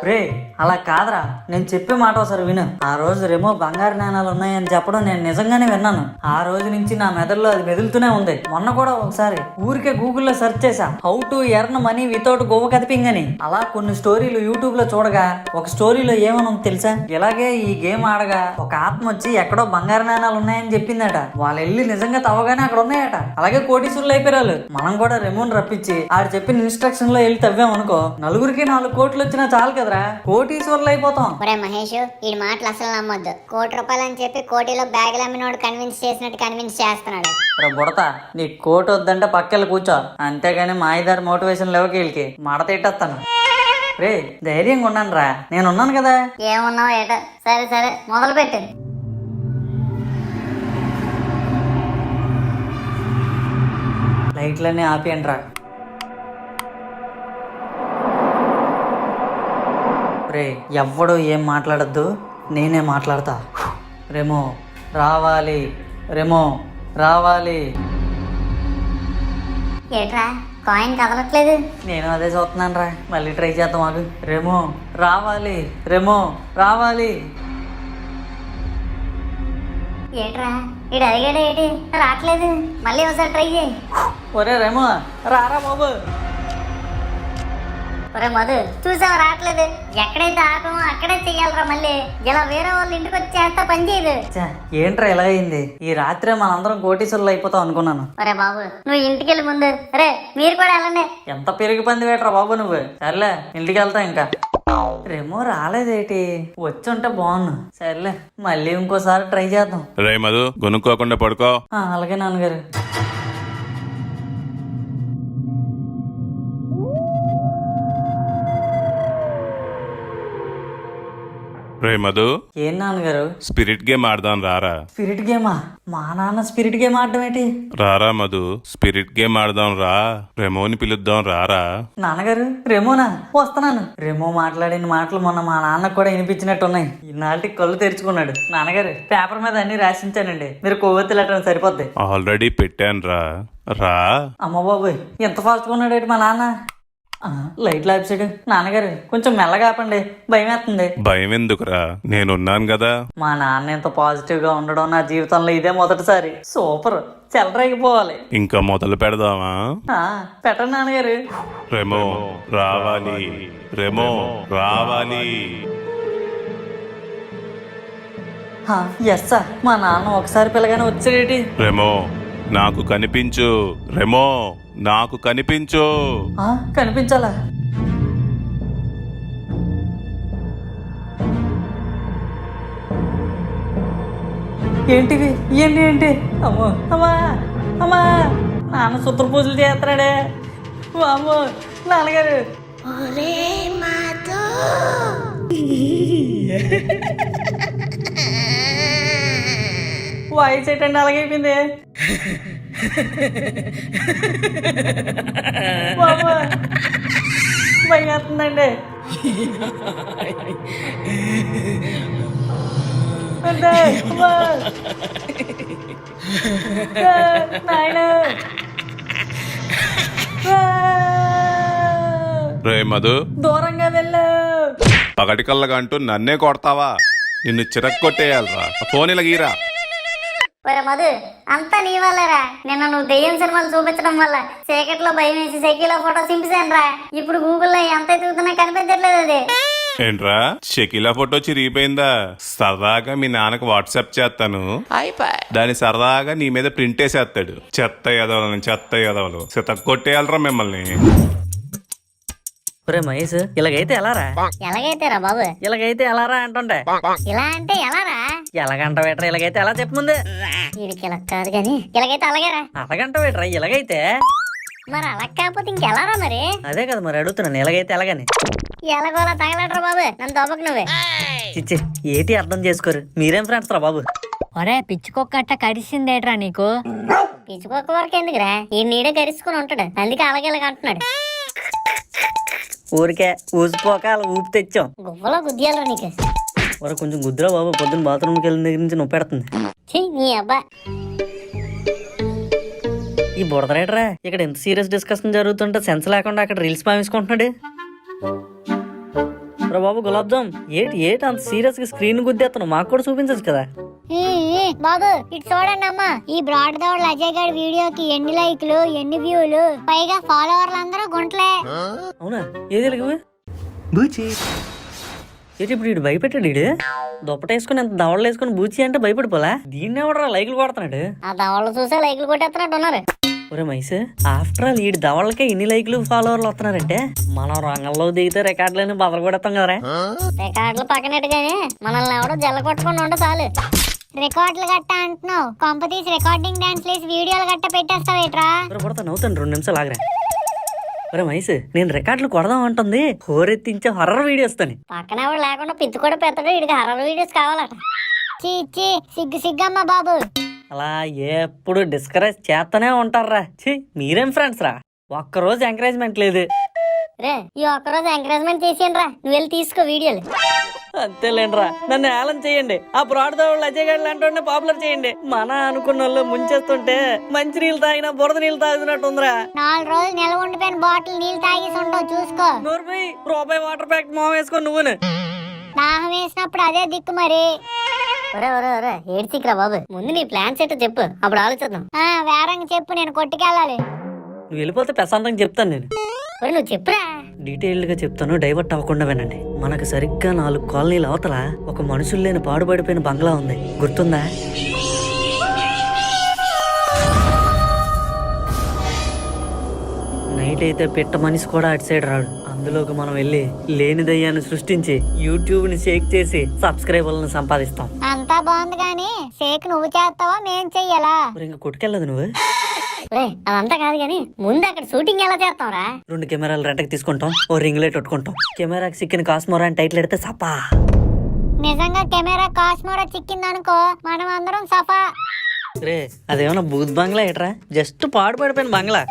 రే అలా కాదురా, నేను చెప్పే మాట ఒకసారి విను. ఆ రోజు రేమో బంగారు నాణాలు ఉన్నాయని చెప్పడం నేను నిజంగానే విన్నాను. ఆ రోజు నుంచి నా మెదడులో అది మెదులుతూనే ఉంది. మొన్న కూడా ఒకసారి ఊరికే గూగుల్లో సెర్చ్ చేసా, how to earn money without గోవ కదిపింగ్ అని. అలా కొన్ని స్టోరీలు యూట్యూబ్ లో చూడగా ఒక స్టోరీలో ఏమన్నా తెలుసా, ఇలాగే ఈ గేమ్ ఆడగా ఒక ఆత్మ వచ్చి ఎక్కడో బంగారు నాణాలు ఉన్నాయని చెప్పిందట. వాళ్ళు వెళ్ళి నిజంగా తవ్వగానే అక్కడ ఉన్నాయట. అలాగే కోటీశ్వరులు అయిపోయారు. మనం కూడా రెమోన్ రప్పించి ఆడు చెప్పిన ఇన్స్ట్రక్షన్ లో వెళ్ళి తవ్వామనుకో, నలుగురికి 4 కోట్లు వచ్చినా చాలు కదరా, కోటీశ్వర్లు అయిపోతాం. ఒరే మహేష్, ఈ మాటలు అసలు నమ్మొద్దు. ₹1 అని చెప్పి కోటిలో బ్యాగులు అమ్మినోడు కన్విన్స్ చేసినట్టు కన్విన్స్ చేస్తున్నాడు. బుడత, నీ కోట్ వద్దంటే పక్కెళ్ళి కూర్చో, అంతేగాని మాయిదారి మోటివేషన్ లేవకి వీళ్ళకి మడ తిట్టేస్తాను. రే ధైర్యంగా ఉన్నాను రా, నేను ఉన్నాను కదా. ఏమున్నావు ఏట? సరే సరే మొదలు పెట్టు. లైట్లన్నీ ఆపేయండి రా. రే ఎవ్వడు ఏం మాట్లాడద్దు, నేనే మాట్లాడతా. రెమో రావాలి, రెమో రావాలి. ఏట్రా కాయిన్ కదలట్లేదు? నేను అదే చూస్తున్నాను రా, మళ్ళీ ట్రై చేద్దాం ఆగు. రెమో రావాలి, రెమో రావాలి. ఏట్రా ఇడు అడిగాడు ఏంటి, రావట్లేదు. మళ్ళీ ఒకసారి ట్రై చేయి. ఒరే రెమో రారా బాబు. ఒరే మధు చూసావు రావట్లేదు, ఎక్కడైతే ఆపమో అక్కడే చెయ్యాలరా, మళ్ళీ ఇలా వేరే వాళ్ళ ఇంటికి వచ్చి చేస్తా పని చేయదు. ఏంట్రా ఎలా అయింది? ఈ రాత్రే మనందరం కోటీశ్వరులు అయిపోతాం అనుకున్నాను. ఒరే బాబు నువ్వు ఇంటికి వెళ్ళి ముందు, రే మీరు కూడా వెళ్ళండి. ఎంత పెరిగి పంది వేట్రా బాబు నువ్వు. సర్లే ఇంటికి వెళ్తా ఇంకా. రేమో రాలేదేటి, వచ్చి ఉంటే బాగున్నా. సర్లే మళ్ళీ ఇంకోసారి ట్రై చేద్దాం. రే మధు కొనుక్కోకుండా పడుకో. అలాగే నాన్నగారు. రే మధు ఏం నాన్నగారు? స్పిరిట్ గేమ్ ఆడదాం రారా. స్పిరిట్ గేమా? మా నాన్న స్పిరిట్ గేమ్ ఆడడం ఏంటి? రారా మధు స్పిరిట్ గేమ్ ఆడదాం రా. రెమోని పిలుద్దాం రారా. నాన్నగారు రెమోనా? వస్తున్నాను. రెమో మాట్లాడిన మాటలు మొన్న మా నాన్నకు కూడా వినిపించినట్టున్నాయి. ఈనాటికి కళ్ళు తెరుచుకున్నాడు. నాన్నగారు పేపర్ మీద అన్ని రాసించానండి, మీరు కొవ్వొత్తి లెటర్ సరిపోద్ది. ఆల్రెడీ పెట్టాను రా. రా. అమ్మ బాబోయ్ ఎంత ఫాస్ట్గా ఉన్నాడు మా నాన్న. లైట్లు ఆపిసాడు. నాన్నగారు కొంచెం మెల్లగా ఆపండి, భయం వేస్తుంది. భయం ఎందుకురా, నేనున్నాను కదా. మా నాన్న ఎంత పాజిటివ్ గా ఉండడం నా జీవితంలో ఇదే మొదటిసారి. సూపర్, చెలరేగిపోవాలి. ఇంకా మొదలు పెడదామా? పెట్టండి నాన్నగారు. రెమో రావాలి, రెమో రావాలి. Yes sir. మా నాన్న ఒకసారి పిల్లగానే వచ్చాడేటి. రెమో నాకు కనిపించు, రెమో నాకు కనిపించు. కనిపించాలా? ఏంటివి? ఏంటి ఏంటి? అమ్మో అమ్మా అమ్మా, నాన్న సూత్ర పూజలు చేస్తున్నాడే. అమ్మో నాన్నగారు. వాయిస్ ఏంటండి అలాగైపోయింది? భయం వేస్తుందండి. రే మధు దూరంగా వెళ్ళు. పగటి కళ్ళగా అంటూ నన్నే కొడతావా? నిన్ను చిరక్కొట్టేయాలరా. ఫోన్ ఇలా గీరా. ఒరే మధు అంతా నీ వల్లరా. నిన్న నువ్వు దెయ్యం సినిమాలు చూపించడం వల్ల చీకట్లో భయం వేసి సైకిల్లో ఫోటో సింపేశాను రా. ఇప్పుడు గూగుల్లో ఎంత ఎదుగుతున్నా కనిపించట్లేదు అది. ఏంట్రా షకీలా ఫోటో చిరిగిపోయిందా? సరదాగా మీ నాన్నకు వాట్సాప్ చేస్తాను, దాని సరదాగా నీ మీద ప్రింట్ వేసేస్తాడు. చెత్త ఎదవలని చెత్త ఎదవలు కొట్టేయాలరా మిమ్మల్ని. ఒరే మహేష్ ఇలాగైతే ఎలారా? ఎలాగైతే రా బాబు? ఇలాగైతే ఎలారా అంటుంటే. ఇలా అంటే ఎలారా? ఎలాగంట వేటరా? ఇలాగైతే ఎలా చెప్పముందే. వీడికి ఇలా కాదు కానీ ఇలాగైతే అలాగేరా. అలాగంట వేటరా? ఇలాగైతే మరి అలా కాకపోతే ఇంకెలారా మరి? అదే కదా మరి అడుగుతున్నాను, ఎలాగైతే ఎలాగని. ఎలాగోలా తగలట్రా బాబు, నన్ను దోపకు నువ్వే. చిచ్చి ఏటి అర్థం చేసుకోరు, మీరేం ఫ్రెండ్స్ రా బాబు. ఒరే పిచ్చుకొక్క అట్ట కరిసిందేట్రా నీకు? పిచ్చుకొక్క వరకు ఎందుకురా, ఈ నీడే కరుచుకుని ఉంటాడు, అందుకే అలాగే ఇలాగ అంటున్నాడు. ఊరికే ఊసిపోక అలా ఊపి తెచ్చాం. గువ్వలో గుద్దియాలరా నీకు. ఒరే కొంచెం గుద్దురా బాబు, పొద్దున్న బాత్రూమ్కి వెళ్ళిన దగ్గర నుంచి నొప్పి పెడుతుంది. ఛీ నీ అబ్బా. ఈ బుడదరేట్రా ఇక్కడ ఎంత సీరియస్ డిస్కషన్ జరుగుతుంటే సెన్స్ లేకుండా అక్కడ రీల్స్ పావించుకుంటున్నాడు. రా బాబు గులాబ్ జామ్, ఏటి అంత సీరియస్ గా స్క్రీన్ గుద్దేస్తాను, మాకు కూడా చూపించచ్చు కదా. బాబు ఇటు చూడండి అమ్మా, ఈ బ్రాడ్ దౌడ్ అజయ్ గారి వీడియోకి ఎన్ని లైక్లు, ఎన్ని వ్యూలు, పైగా ఫాలోవర్లు అందరూ గుంటలే. అవునా? ఏది ఏంటి ఇప్పుడు వీడు భయపెట్టాడు? వీడు దుప్పటేసుకుని ఎంత దవడలు వేసుకుని బూచి అంటే భయపడిపోలా? దీన్ని ఎవడరా లైకులు కొడుతున్నాడు? ఆ దవళ్ళు చూసే లైకులు కొట్టేస్తున్నట్టు ఉన్నారు. ఒరే మైస్, ఆఫ్టర్ ఆల్ వీడి దవళ్ళకే ఇన్ని లైకులు ఫాలోవర్లు వస్తున్నారంటే మనం రంగంలో దిగితే రికార్డులని బదలు కొడతాం కదరా. రికార్డులు పక్కనట్టుగానే మనల్ని ఎవడో జల్ల కొట్టుకుని ఉంటే చాలు. రికార్డులు గట్ట అంటున్నావు, కాంపిటీస్ రికార్డింగ్ డాన్స్ లేసి వీడియోలు గట్ట పెట్టేస్తావేట్రా? పడతా నవ్వుతాను, 2 నిమిషాలు ఆగరా. ఒరే మైస్, నేను రికార్డులు కొడదాం అంటుంది హోరెత్తించే హర్రర్ వీడియోస్ తని. పక్కన ఎవడు లేకుండా పిచ్చి కూడా పెడతాడు, వీడికి హర్రర్ వీడియోస్ కావాలట. చీ సిగ్గమ్మా బాబు. అలా ఎప్పుడు డిస్కరేజ్ చేస్తూనే ఉంటారా. ఛీ మీరేం ఫ్రెండ్స్ రా, ఒక్కరోజు ఎంకరేజ్మెంట్ లేదు. రే ఈ ఒక్కరోజు ఎంకరేజ్మెంట్ చేసేయండి రా, నువ్వు వెళ్ళి తీసుకో వీడియోలు. అంతేలేండ్రా, నన్ను ఏలం చేయండి. ఆ బ్రాడ్ దౌడ్ అజయ్ గారు లాంటి పాపులర్ చేయండి. మన అనుకున్న వాళ్ళు ముంచేస్తుంటే మంచి నీళ్ళు తాగినా బురద నీళ్ళు తాగుతున్నట్టు ఉందిరా. 4 రోజులు నిల్వ ఉండిపోయిన బాటిల్ నీళ్ళు తాగేసి ఉంటావు, చూసుకో. రూపాయి వాటర్ ప్యాక్ మొహం వేసుకొని నువ్వును. దాహం వేసినప్పుడు అదే దిక్కు మరి. ఒరే ఏడ్చిక్రా బాబు, ముందు నీ ప్లాన్స్ ఏంటో చెప్పు, అప్పుడు ఆలోచిద్దాం. వేరంగా చెప్పు, నేను కొట్టుకెళ్ళాలి. నువ్వు వెళ్ళిపోతే ప్రశాంతంగా చెప్తాను నేను. నువ్వు చెప్పురా. డీటెయిల్డ్గా చెప్తాను, డైవర్ట్ అవ్వకుండా వినండి. మనకు సరిగ్గా 4 కాలనీల అవతల ఒక మనుషులు లేని పాడుపడిపోయిన బంగ్లా ఉంది, గుర్తుందా? నైట్ అయితే పిట్ట మనిషి కూడా అటు సైడ్ రాడు. అందులోకి మనం వెళ్ళి లేని దయ్యాన్ని సృష్టించి యూట్యూబ్ ని షేక్ చేసి సబ్స్క్రైబర్లను సంపాదిస్తాం. అంతా బాగుంది కానీ షేక్ నువ్వు చేస్తావా నేను చెయ్యాలా? మరి ఇంకా కొట్టుకెళ్ళదు నువ్వు. అదంతా కాదు కానీ ముందు అక్కడ షూటింగ్ ఎలా చేస్తావురా? 2 కెమెరాలు రెంట్కి తీసుకుంటాం, ఓ రింగ్ లైట్ కొట్టుకుంటాం. కెమెరాకి సిక్కిన కాస్మోరా అని టైటిల్ పెడితే సపా. నిజంగా కెమెరా కాస్మోరా చిక్కిందనుకో మనం అందరం సఫా. రే అదేమన్నా బూత్ బంగ్లా ఏట్రా, జస్ట్ పాడుపడిపోయిన బంగ్లా.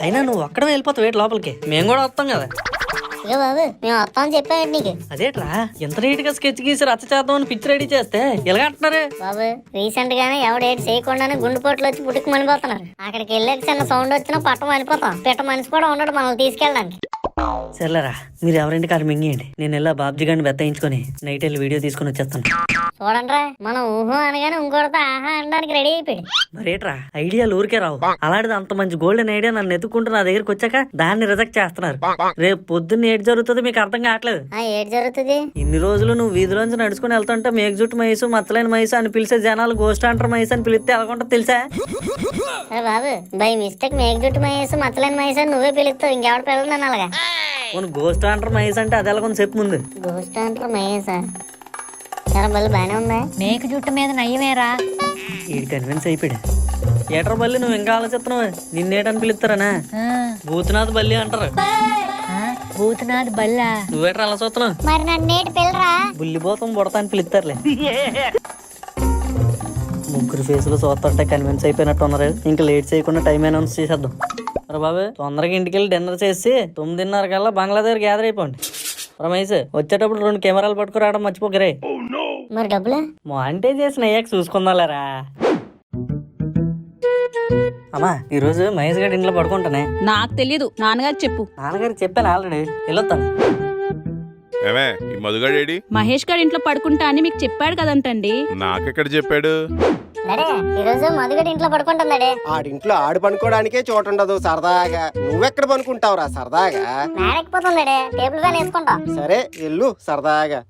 అయినా నువ్వు అక్కడ వెళ్ళిపోతావు వేటి లోపలికి, మేము కూడా వస్తాం కదా. ఇక బాబు మేము వస్తామని చెప్పాడు నీకు. అదేట్రా ఎంత నీట్ గా స్కెచ్ గీసి రచ్చ చేద్దామని పిచ్చి రెడీ చేస్తే ఎలా అంటున్నారు బాబు రీసెంట్ గానే ఎవడేటి చేయకుండానే గుండెపోట్లు వచ్చి పుట్టుకు మనిపోతున్నారు. అక్కడికి వెళ్ళాక చిన్న సౌండ్ వచ్చినా పట్ట మనిపోతాం. పిట్ట మనిషి కూడా ఉండడు మనల్ని తీసుకెళ్ళడానికి. సర్లేరా, మీరు ఎవరింటికి కాదు మింగేయండి. నేను ఇలా బాబ్జీ గారిని బెత్తాయించుకొని నైట్ వెళ్ళి వీడియో తీసుకుని వచ్చేస్తాను. చూడండిరా మనం ఊహో అనగానే ఇంకోటితో ఆహా అనడానికి రెడీ అయిపోయాడు. మరేట్రా ఐడియాలు ఊరికే రావు. అలాంటిది అంత మంచి గోల్డెన్ ఐడియా నన్ను ఎత్తుకుంటూ నా దగ్గరికి వచ్చాక దాన్ని రిజెక్ట్ చేస్తున్నారు. రేపు పొద్దున్న ఏడు జరుగుతుంది మీకు అర్థం కావట్లేదు. ఏడు జరుగుతుంది? ఇన్ని రోజులు నువ్వు వీధిలోంచి నడుచుకుని వెళ్తుంటే మేక జుట్టు మైసు మచ్చలేని మైసు అని పిలిచే జనాలు గోస్ట్ అంటారు మైసు అని పిలిస్తే ఎలాగుంటో తెలుసా? అరే బాబు బై మిస్టేక్ మేక జుట్టు మైసు మచ్చలేని మైసు అని నువ్వే పిలుస్తావు, ఇంకెవడ పిల్లలు నన్ను అలాగా. గోస్ట్ అంటారు మైసు అంటే అది ఎలా కొంచెం చెప్పు ముందు. గోస్ట్ అంటారు మైసా? చాలా బల్లి బానే ఉందా? మేక జుట్టు మీద నయ్యమేరా. ఈ కన్విన్స్ అయిపోయాడు. ఏటర్ బల్లి నువ్వు ఇంకా ఆలోచిస్తున్నావు, నిన్నేటని పిలుస్తారనా? భూతనాథ్ బల్లి అంటారు. భూతనాథ్ బల్లా? నువ్వేటర్ అలా చూస్తున్నావు? మరి నన్నేటి పిల్లరా? బుల్లిపోతాం బుడతా అని పిలుస్తారులే. ముగ్గురు ఫేసులు చూస్తుంటే కన్విన్స్ అయిపోయినట్టు ఉన్నారు. ఇంకా లేట్ చేయకుండా టైం అనౌన్స్ చేసేద్దాం. అరే బాబు తొందరగా ఇంటికి వెళ్ళి డిన్నర్ చేసి 9:30 కల్లా బంగ్లా దగ్గర గ్యాదర్ అయిపోండి. రమేష్ వచ్చేటప్పుడు 2 కెమెరాలు పట్టుకురావడం మర్చిపోకరే. మరి డబ్బులు మాంటేజ్ చేసిన అయ్యాక చూసుకుందాలేరా. అమ్మా ఈరోజు మహేష్ గారి ఇంట్లో పడుకుంటానే. నాకు తెలియదు, నాన్నగారు చెప్పు. నాన్నగారికి చెప్పాను ఆల్రెడీ, వెళ్ళొస్తాను. ఏమే ఈ మధుగాడేడి? మహేష్ గారి ఇంట్లో పడుకుంటా అని మీకు చెప్పాడు కదంటండి. నాకెక్కడ చెప్పాడు? ఈరోజు మధుగడి ఇంట్లో పడుకుంటుందడే. ఆడింట్లో ఆడు పనుకోవడానికే చోటు ఉండదు సరదాగా. నువ్వెక్కడ పనుకుంటావురా సరదాగా? మేడెక్కిపోతుందడే, టేబుల్ ఫ్యాన్ వేసుకుంటా. సరే ఎల్లు సరదాగా.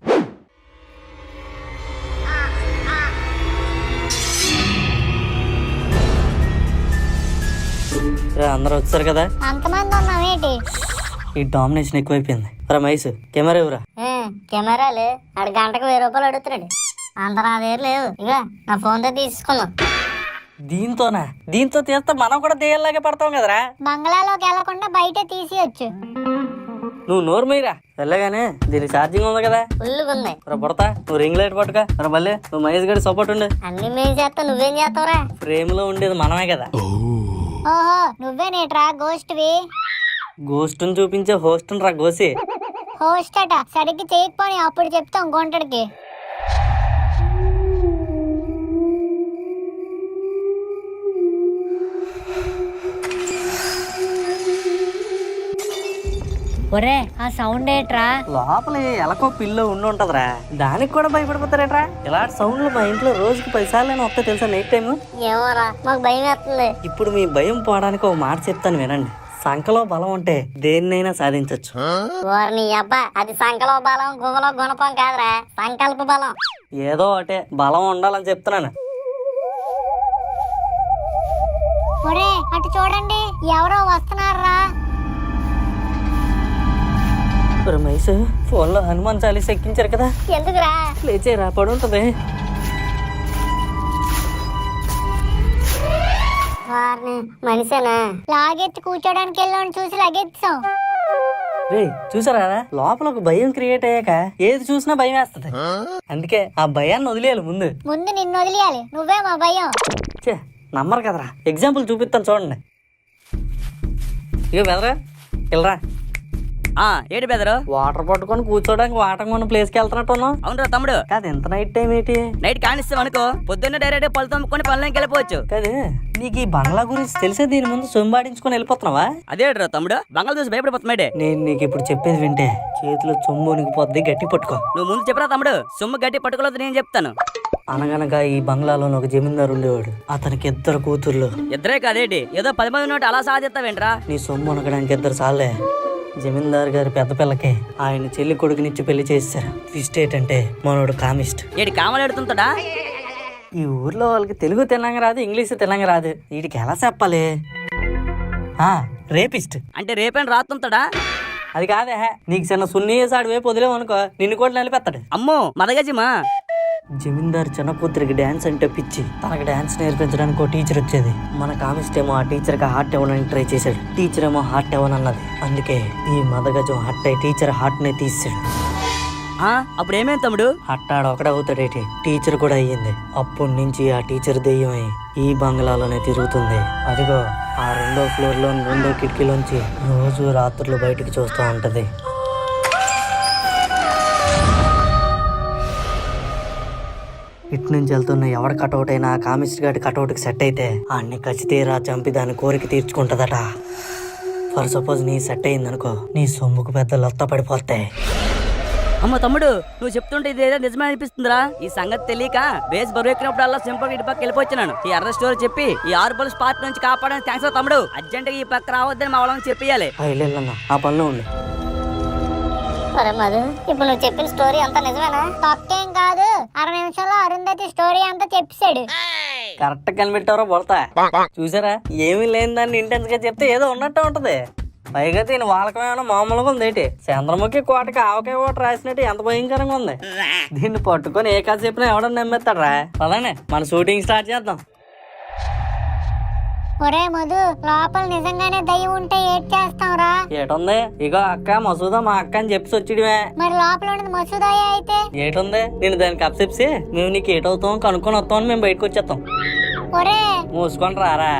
అందరూ వచ్చారు కదా, అంతమంది ఉన్నామేటి? ఈ డామినేషన్ ఎక్కువైపోయింది. రమేష్ కెమెరా ఇవ్వరా. కెమెరాలు ఆడు గంటకు 1000 రూపాయలు అడుగుతున్నాడు. అంత నా దగ్గర లేవు, ఇక నా ఫోన్ తో తీసుకున్నాం. దీంతోనా? దీంతో తీస్తే మనం కూడా దేయల్లాగే పడతాం కదరా. బంగ్లాలోకి వెళ్లకుండా బయట తీసియొచ్చు. నువ్వు నోరు మీరా వెళ్ళగానే దీని ఛార్జింగ్ ఉంది కదా, ఫుల్గా ఉంది. పుడతా నువ్వు రింగ్ లైట్ పట్టుకా. బల్లే నువ్వు మహేష్ గడి సపోర్ట్ ఉండు. అన్ని మేము చేస్తా, నువ్వేం చేస్తావురా? ఫ్రేమ్ లో ఉండేది మనమే కదా. ఓహో నువ్వేనేట్రా గోస్ట్వి? గోస్ట్ చూపించే హోస్ట్ రా గోసి. హోస్ట్ అట సరిగ్గా చేయకపోని అప్పుడు చెప్తాం గుంటడికి. ఒరే ఆ సౌండ్ ఏట్రా? లోపల ఎలకో పిల్లో ఉండి ఉంటదిరా, దానికి కూడా భయపడిపోతారేట్రా. ఇలాంటి సౌండ్లు మా ఇంట్లో రోజుకి 10 సార్లు వస్తాయి తెలుసా నైట్ టైం. ఏమోరా మాకు భయం వేస్తుంది. ఇప్పుడు మీ భయం పోవడానికి ఒక మాట చెప్తాను వినండి. సంకలో బలం ఉంటే దేన్నైనా సాధించవచ్చు. వారిని అబ్బా అది సంకలో బలం గుహలో గుణపం కాదురా, సంకల్ప బలం. ఏదో ఒకటే బలం ఉండాలని చెప్తున్నాను. ఒరే అటు చూడండి ఎవరో వస్తున్నారా? రమేష్ ఫోన్ లో హనుమాన్ చాలీస ఎక్కించారు కదా, ఎందుకురా? లేచేరా పడుంటది. వారిని మనిషేనా? లాగెత్తి కూర్చోడానికి వెళ్ళాను చూసి లగెత్తాం. రే చూసారా లోపల ఒక భయం క్రియేట్ అయ్యాక ఏది చూసినా భయం వేస్తది. అందుకే ఆ భయాన్ని వదిలేయాలి ముందు. ముందు నిన్ను వదిలేయాలి, నువ్వే మా భయం. చే నమ్మరు కదరా, ఎగ్జాంపుల్ చూపిస్తాను చూడండి. ఇక బెదరా వెళ్ళరా. ఏడు బెదరు వాటర్ పట్టుకొని కూర్చోడానికి వాటర్ కొన్న ప్లేస్కి వెళ్తున్నట్టు ఉన్నావు. అవునరా తమ్ముడు. కాదు ఎంత నైట్ టైం ఏంటి? నైట్ కానిస్తాం అనుకో పొద్దున్న డైరెక్ట్ పళ్ళు తమ్ముకొని పనులకి వెళ్ళిపోవచ్చు. కాదు నీకు ఈ బంగ్లా గురించి తెలిసే దీని ముందు సొంబాడించుకొని వెళ్ళిపోతున్నావా? అదేట్రా తమ్ముడు బంగాళ చూసి భయపడిపోతున్నాడే. నేను నీకు ఇప్పుడు చెప్పేది వింటే చేతిలో చొమ్ము ఉనికిపోద్ది, గట్టి పట్టుకో. నువ్వు ముందు చెప్పరా తమ్ముడు, సొమ్ము గట్టి పట్టుకోలేదు నేను చెప్తాను. అనగనగా ఈ బంగ్లాలో ఒక జమీందారు ఉండేవాడు. అతనికి 2 కూతుర్లు. ఇద్దరే కాదేటి ఏదో 10 మంది ఉన్నట్టు అలా సాధిస్తావేంట్రా? నీ సొమ్ము అనగడానికి 2 సార్లే. జమీందార్ గారి పెద్ద పిల్లకి ఆయన చెల్లి కొడుకునిచ్చి పెళ్లి చేశారు. ట్విస్ట్ ఏంటంటే మనోడు కామిస్ట్. ఏడి కామలు ఎడుతుంటాడా? ఈ ఊర్లో వాళ్ళకి తెలుగు తెలంగా రాదు, ఇంగ్లీష్ తెలంగా రాదు. వీడికి ఎలా చెప్పాలి? రేపిస్ట్. అంటే రేపేం రాస్తుంటాడా? అది కాదే, నీకు చిన్న సున్నీసాడు వైపు వదిలేవు అనుకో, నిన్ను కూడా నిలిపెత్తాడు. అమ్మో మదగజమా. జమీందార్ చిన్న కూతురికి డాన్స్ అంటే పిచ్చి. తనకు డాన్స్ నేర్పించడానికి ఒక టీచర్ వచ్చేది. మన కామిస్ట్ ఏమో ఆ టీచర్కి హార్ట్ ఇవ్వడానికి ట్రై చేశాడు. టీచర్ ఏమో హార్ట్ ఇవ్వనన్నది. అందుకే ఈ మదగజం హట్ అయి టీచర్ హార్ట్నే తీసాడు. అప్పుడు ఏమేం తమ్ముడు? హట్టాడు ఒకడవుతాడేటి, టీచర్ కూడా అయ్యింది. అప్పటి నుంచి ఆ టీచర్ దెయ్యమై ఈ బంగ్లాలోనే తిరుగుతుంది. అదిగో ఆ 2వ ఫ్లోర్లో 2వ కిటికీలోంచి రోజు రాత్రులు బయటికి చూస్తూ ఉంటది. ఇటు నుంచి వెళ్తున్న ఎవడ కటౌట్ అయినా కామిస్ట్ గారి కటౌట్కి సెట్ అయితే అన్ని కచ్చితీరా చంపి దాని కోరిక తీర్చుకుంటదట. ఫర్ సపోజ్ నీ సెట్ అయిందనుకో, నీ సొమ్ముకు పెద్ద లొత్త పడిపోతాయి. అమ్మ తమ్ముడు, నువ్వు చెప్తుంటే ఇదేదో నిజమే అనిపిస్తుందిరా. ఈ సంగతి తెలియక బేస్ బరువు ఎక్కినప్పుడల్లా సింపుల్ ఇటు పక్క వెళ్ళిపోతున్నాను. ఈ అరెస్ట్ స్టోరీ చెప్పి ఈ 6 పోలీస్ పార్టీ నుంచి కాపాడడానికి థ్యాంక్స్ తమ్ముడు. అర్జెంట్ గా ఈ పక్క రావద్దని మా వాళ్ళని చెప్పేయాలి. ఆ పనిలో ఉంది. సరే మధు, ఇప్పుడు నువ్వు చెప్పిన స్టోరీ అంతా నిజమేనా? తొక్కేం కాదు, 6 నిమిషాల్లో అరుంధతి స్టోరీ అంతా చెప్పాడు. కరెక్ట్ కనిపెట్టారో బొడతా. చూసారా, ఏమీ లేని దాన్ని ఇంటెన్స్ గా చెప్తే ఏదో ఉన్నట్టు ఉంటది. పైగా దీని వాళ్ళకమేమో మామూలుగా ఉంది ఏంటి. చంద్రముఖి కోటకి ఆవకాయ కోట రాసినట్టు ఎంత భయంకరంగా ఉంది. దీన్ని పట్టుకొని ఏ కాదు చెప్పినా ఎవడన్నా నమ్మేస్తాడరా. అలానే మన షూటింగ్ స్టార్ట్ చేద్దాం. ఒరే మధు, లోపల నిజంగానే దయ్యం ఉంటే ఏడ్ చేస్తావురా? ఏటుంది, ఇగో అక్క మసూదా మా అక్క అని చెప్పి వచ్చేయడమే. మరి లోపల ఉన్నది మసూదాయే అయితే? ఏటుంది, నేను దానికి అప్సెప్సి మేము నీకు ఏటవుతాం కనుక్కొని వస్తామని మేము బయటకు వచ్చేస్తాం. ఒరే మూసుకొని రారా.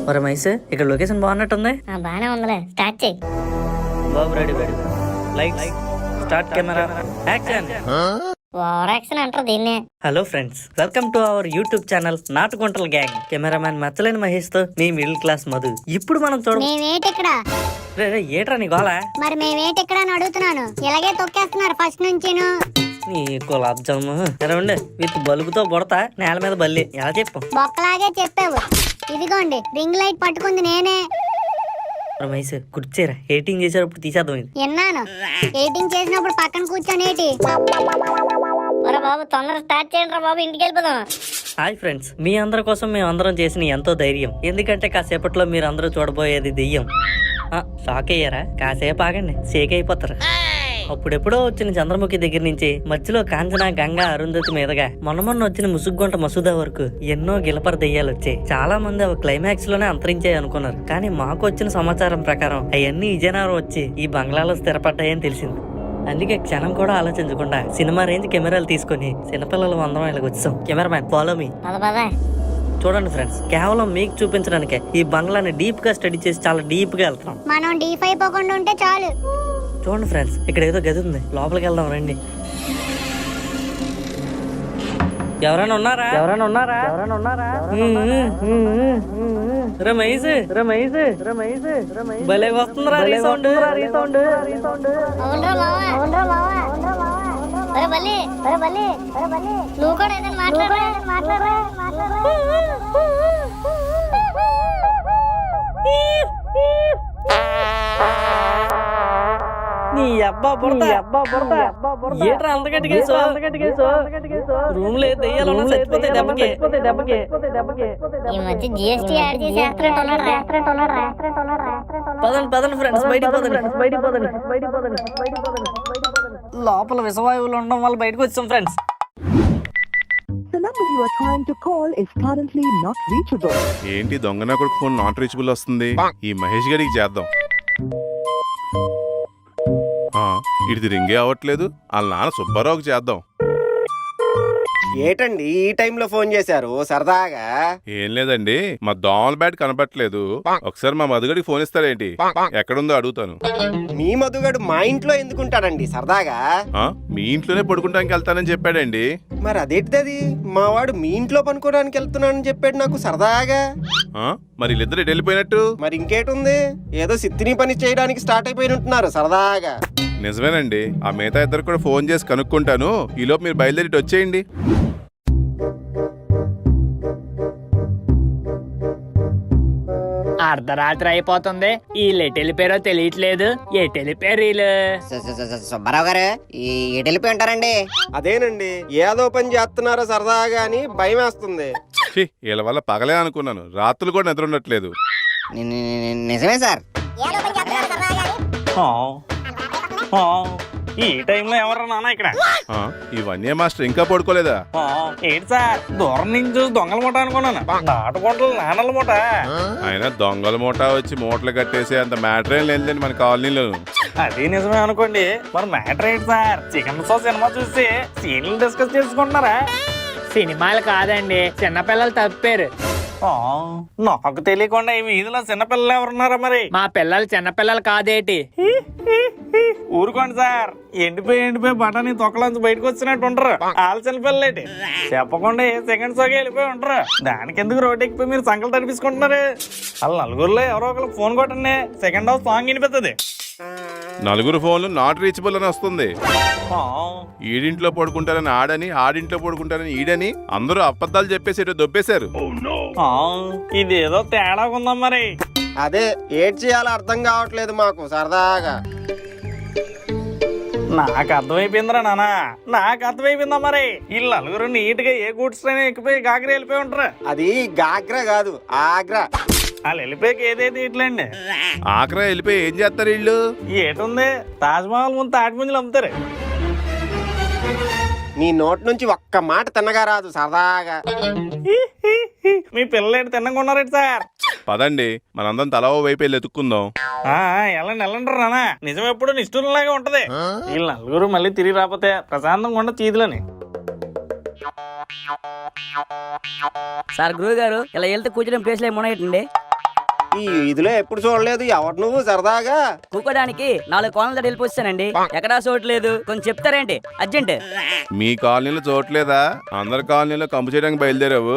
మరి మైస్, ఇక్కడ లొకేషన్ బాగున్నట్టుంది. బానే ఉందిలే, స్టార్ట్ చేయి. బాబు ready light start camera action. Over action అంటారు దీన్నే. Hello friends, welcome to our YouTube channel నాటుగుంటల గ్యాంగ్. కెమెరామ్యాన్ మచ్చలేని మహేష్ తో మీ మిడిల్ క్లాస్ మధు. ఇప్పుడు మనం మేమేటి ఇక్కడ? రే ఏట్రా నీ గోళ? మరి మేమేటి ఇక్కడ అని అడుగుతున్నాను. ఇలాగే తొక్కేస్తున్నారు ఫస్ట్ నుంచి. నీ గులాబ్ జాము విత్ బల్బుతో బుడతా నేల మీద బల్లి ఎలా చెప్పు? బొక్కలాగే చెప్పావు. ఇదిగోండి రింగ్ లైట్ పట్టుకుంది నేనే. రమేష్ కుర్చేరా, ఎడిటింగ్ చేసేటప్పుడు తీసేద్దాం ఇది. విన్నాను, ఎడిటింగ్ చేసినప్పుడు పక్కన కూర్చొనేటి. ఒరే బాబు, తొందరగా స్టార్ట్ చేయండి రా బాబు, ఇంటికి వెళ్ళిపోదాం. హాయ్ ఫ్రెండ్స్, మీ అందరి కోసం మేము అందరం చేసిన ఎంతో ధైర్యం. ఎందుకంటే కాసేపట్లో మీరు అందరూ చూడబోయేది దెయ్యం. షాక్ అయ్యారా? కాసేపు ఆగండి, షేక్ అయిపోతారు. అప్పుడెప్పుడో వచ్చిన చంద్రముఖి దగ్గర నుంచి మధ్యలో కాంచన, గంగా, అరుంధతి మీదుగా మొన్న వచ్చిన ముసుగుంట మసూదా వరకు ఎన్నో గిలపర దెయ్యాలు వచ్చాయి. చాలా మంది అవి క్లైమాక్స్ లోనే అంతరించాయి అనుకున్నారు. కానీ మాకు వచ్చిన సమాచారం ప్రకారం అవన్నీ విజయనగరం వచ్చి ఈ బంగ్లాలో స్థిరపడ్డాయని తెలిసింది. అందుకే క్షణం కూడా ఆలోచించకుండా సినిమా రేంజ్ కెమెరాలు తీసుకుని చిన్నపిల్లలు అందరం ఇలాగ వచ్చాం. Cameraman follow me. చూడండి ఫ్రెండ్స్, కేవలం మీకు చూపించడానికే ఈ బంగ్లాని డీప్ గా స్టడీ చేసి చాలా డీప్ గా వెళ్తాం. మనం డీప్ అయిపోకుండా ఉంటే చాలు. చూడండి ఫ్రెండ్స్, ఇక్కడ ఏదో గది ఉంది, లోపలికి వెళ్దాం రండి. ఎవరైనా ఉన్నారా? రమేష్ భలే వస్తుందిరా రీసౌండ్. నువ్వు కూడా ఏదైనా మాట్లాడరా. నీ అబ్బా బుడతా ఏట్రా అంత గట్టిగా రూమ్ లో దెయ్యాలు ఉన్నా చచ్చిపోతాయి దెబ్బకి. ఈ మధ్య జిఎస్టీ యాడ్ చేసి పదండి ఫ్రెండ్స్, బయటికి పోదండి. లోపల విషవాయువులు ఉండడం వల్ల బయటకు వచ్చాం friends. The number you are trying to call is currently not reachable. ఏంటి దొంగ నా కొడుకు ఫోన్ నాట్ రీచబుల్ వస్తుంది? ఈ మహేష్ గారికి చేద్దాం. ఇది రింగే అవ్వట్లేదు. వాళ్ళ నాన్న సుబ్బారావుకి చేద్దాం. ఏటండి ఈ టైంలో ఫోన్ చేశారు సరదాగా? ఏం లేదండి, మా దోమల బ్యాట్ కనబట్టలేదు. ఒకసారి మా మధుగడికి ఫోన్ ఇస్తారేంటి? ఎక్కడుందో అడుగుతాను. మీ మధుగడు మా ఇంట్లో ఎందుకుంటాడండి సరదాగా? మీ ఇంట్లోనే పడుకుంటానికి వెళ్తానని చెప్పాడండి. మరి అదేంటిది? మా వాడు మీ ఇంట్లో పనుకోవడానికి వెళ్తున్నానని చెప్పాడు నాకు సరదాగా. మరి వీళ్ళిద్దరు ఎటు వెళ్ళిపోయినట్టు? మరి ఇంకేటుంది, ఏదో సిత్తిని పని చేయడానికి స్టార్ట్ అయిపోయినట్టున్నారు సరదాగా. నిజమేనండి, ఆ మిగతా ఇద్దరు కూడా ఫోన్ చేసి కనుక్కుంటాను. ఈలోపు మీరు బయలుదేరి ఇటు వచ్చేయండి. అర్ధరాత్రి అయిపోతుంది, వీళ్ళు ఎటు వెళ్ళిపోయారో తెలియట్లేదు. ఎటు వెళ్ళిపోయారు వీళ్ళు? సుబ్బారావు గారు ఎటు వెళ్ళిపోయి ఉంటారండి? అదేనండి, ఏదో పని చేస్తున్నారో సరదాగా అని భయం వేస్తుంది. ఛీ, వీళ్ళ వల్ల పగలే అనుకున్నాను, రాత్రులు కూడా నిద్ర ఉండట్లేదు. నిజమే సార్. ఈ టైంలో ఎవరు నాన్న ఇక్కడ? ఆ, ఈ వన్య మాస్టర్ ఇంకా పడుకోలేదా? ఏంటి సార్, దూరం నుంచి చూసి దొంగల మూట అనుకున్నాను. నాటుకుంటలు నాన్నల మూట. ఆయన దొంగల మూట వచ్చి మూటలు కట్టేసి అంత మ్యాటర్ ఏం లేదండి మన కాలనీలో. అది నిజమే అనుకోండి, మరి మ్యాటర్ ఏంటి సార్? చికెన్ సో సినిమా చూసి సీన్లు డిస్కస్ చేసుకుంటున్నారా? సినిమాలు కాదండి, చిన్నపిల్లలు తప్పారు. నాకు తెలియకుండా ఈ వీధిలో చిన్నపిల్లలు ఎవరున్నారా మరి? మా పిల్లలు చిన్నపిల్లలు కాదేటి? ఊరుకోండి సార్, ఎండిపోయి బఠానీ తొక్కలోంచి బయటకు వచ్చినట్టు ఉంటారు. ఆలోచన పిల్లలేటి చెప్పకుండా ఏ సెకండ్ సోగా వెళ్ళిపోయి ఉంటారు. దానికి ఎందుకు రోడ్ ఎక్కిపోయి మీరు సంకలు తడిపించుకుంటున్నారు? వాళ్ళ నలుగురులో ఎవరో ఒకరు ఫోన్ కొట్టండి, సెకండ్ హాఫ్ సాంగ్ వినిపిస్తుంది. నలుగురు ఫోన్లు నాట్ రీచబుల్ అని వస్తుంది. ఈడింట్లో పడుకుంటారని ఆడని, ఆడింట్లో పడుకుంటారని ఈడని అందరూ అబద్ధాలు చెప్పేసి ఇటు దొబ్బేశారు. ఇదేదో తేడా ఉందాం మరి. అదే ఏడ్ చేయాలో అర్థం కావట్లేదు మాకు సరదాగా. నాకు అర్థమైపోయిందిరా నాన్న, నాకు అర్థమైపోయిందా మరి. వీళ్ళు నలుగురు నీట్ గా ఏ గూడ్స్ ట్రైన్ ఎక్కిపోయి గాగ్రా వెళ్ళిపోయి ఉంటారు. అది గాగ్రా కాదు, ఆగ్రా. వాళ్ళు వెళ్ళిపోయాక ఏదైతే ఇట్లండి. ఆఖరా వెళ్ళిపోయి ఏం చేస్తారు వీళ్ళు? ఏటుంది, తాజ్మహల్ ముందు తాటిపుంజలు అమ్ముతారు. నీ నోటి నుంచి ఒక్క మాట తిన్నగా రాదు సరదాగా. మీ పిల్లలు తిన్నగా ఉన్నారేంటి సార్? పదండి, మనందరం తల ఓ వైపు వెళ్ళి ఎత్తుక్కుందాం. వెళ్ళండి వెళ్ళండి రానా, నిజం ఎప్పుడు నిష్ఠూరంలాగా ఉంటది. వీళ్ళు నలుగురు మళ్ళీ తిరిగి రాకపోతే ప్రశాంతంగా ఉండ చీదులని. సార్ గురువు గారు ఇలా వెళ్తే కూర్చోడం ప్లేస్లో ఏమున్నాయండి? ఈ వీధిలో ఎప్పుడు చూడలేదు. ఎవరు నువ్వు సరదాగా? కూకోడానికి 4 కోణాల దగ్గర వెళ్ళిపోతానండి. ఎక్కడా చూడలేదు, కొంచెం చెప్తారేంటి అర్జెంట్? మీ కాలనీలో చూడలేదా? అందరి కాలనీలో కంపు చేయడానికి బయలుదేరావు.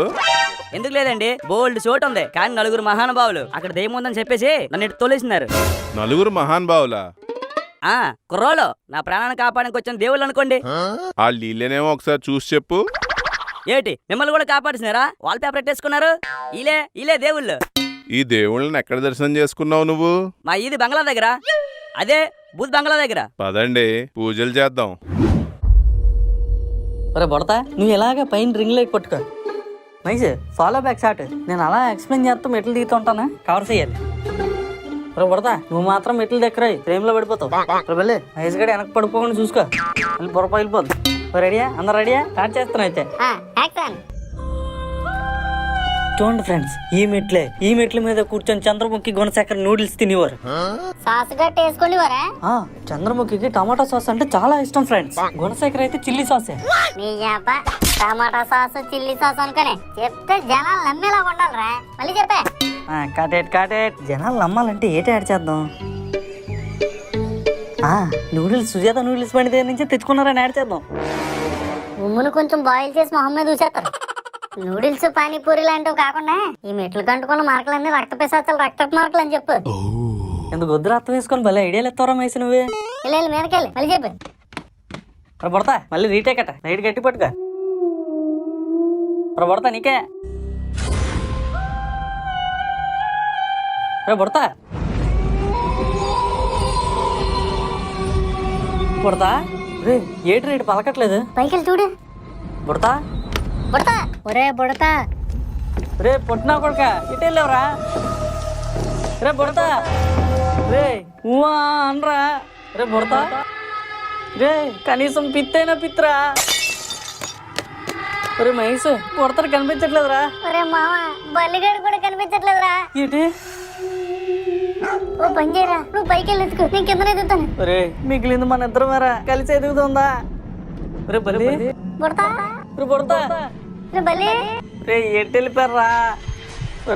ఎందుకు లేదండి, బోల్డ్ చోటు ఉంది. కానీ 4 మహానుభావులు అక్కడ దెయ్యం ఉందని చెప్పేసి నన్ను ఇటు తోలేసినారు. నలుగురు మహాన్ బావులా? కుర్రోళ్ళు నా ప్రాణాన్ని కాపాడానికి వచ్చిన దేవుళ్ళు అనుకోండి. ఆ నీళ్ళేనేమో ఒకసారి చూసి చెప్పు. ఏంటి మిమ్మల్ని కూడా కాపాడుతున్నారా? Wall paper పెట్టేసుకున్నారు. ఇలే దేవుళ్ళు. ఈ దేవుళ్ళని ఎక్కడ దర్శనం చేసుకున్నావు నువ్వు? మా ఈది బంగ్లా దగ్గర, అదే బూత్ బంగ్లా దగ్గర. పదండి, పూజలు చేద్దాం. బొడతా, నువ్వు ఇలాగే పైన రింగ్ లైట్ పట్టుకో. Nice, follow back shot. నేను అలా ఎక్స్ప్లెయిన్ చేస్తాం, మెట్లు దిగుతుంటానా, కవర్ చేయాలి. బొడతా, నువ్వు మాత్రం మెట్లు దగ్గర ఫ్రేమ్ లో పడిపోతావు. వెళ్ళి నైస్ గడి వెనక్కి పడిపోకుండా చూసుకో, మళ్ళీ పొరపా వెళ్ళిపోదు. రెడీయా? అందరు రెడీయా? స్టార్ట్ చేస్తాను అయితే. చూడండి ఫ్రెండ్స్, ఈ మెట్ల మీద కూర్చొని చంద్రముఖి గుణశేఖర్ నూడిల్స్ తినేవారు. సాస్ గట్ట వేసుకునేవారా? చంద్రముఖికి టమాటా సాస్ అంటే చాలా ఇష్టం ఫ్రెండ్స్. గుణశేఖర్ అయితే చిల్లీ సాసే. నీ చేప టమాటా సాస్ చిల్లీ సాస్ అనుకునే చెప్తే జనాలు నమ్మేలా ఉండాలిరా. మళ్ళీ చెప్పే. కాటేట్ జనాలు నమ్మాలంటే ఏటి యాడ్ చేద్దాం? నూడిల్స్ సుజాత నూడిల్స్ బండి దగ్గర నుంచి తెచ్చుకున్నారని యాడ్ చేద్దాం. ఉమ్మును కొంచెం బాయిల్ చేసి మొహం మీద చూసేస్తారు. నూడిల్స్ పానీపూరి లాంటివి కాకుండా ఈ మెట్లు కంటుకున్న మార్కులన్నీ రక్త పిశాచాలు, రక్తపు మార్కులు అని చెప్పు. ఎందుకు వద్దు రక్తం వేసుకొని భలే ఐడియాలు ఎత్తారా మైసి నువ్వే. వెళ్ళి మీదకెళ్ళి మళ్ళీ చెప్పు. పడతా మళ్ళీ రీటేక్ అట, నైట్ గట్టి పట్టుగా పడతా నీకే. పడతా రే, ఏటి రేటు పలకట్లేదు. పైకి వెళ్ళి చూడు. బుడతా బుడతా, ఒరే బుడతా. రే పుట్టినా కొడుక, ఇటు వెళ్ళావురా? రే బుడతా, రే ఊవా అనరా. రే బుడతా, రే కనీసం పిత్తైనా పిత్రా. రే మహేష్, బుడతాడు కనిపించట్లేదురా. ఒరే మామ, బల్లిగాడు కూడా కనిపించట్లేదురా. ఏంటి? ఓ పని చేయరా, నువ్వు పైకి వెళ్ళి ఎత్తుకు, నేను కింద ఎదుగుతాను. రే మిగిలింది మన ఇద్దరు మేరా, కలిసి ఎదుగుతుందా? రే బల్లి, బుడతా, రే బుడతా, రే బల్లి. రే ఎట్టి వెళ్ళిపోయారా?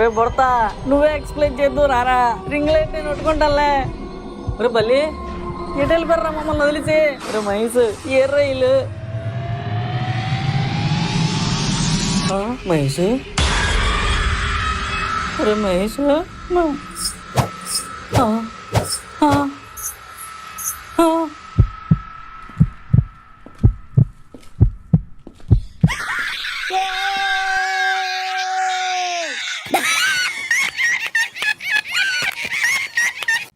రే బుడతా, నువ్వే ఎక్స్ప్లెయిన్ చేద్దు రారా. రింగ్ లైట్ నేను కొట్టుకుంటానులే. రే బల్లి, ఎటు వెళ్ళిపోయారా మమ్మల్ని వదిలేసి? రే మహేష్, ఏ రైలు మహేష్? అరే మహేష్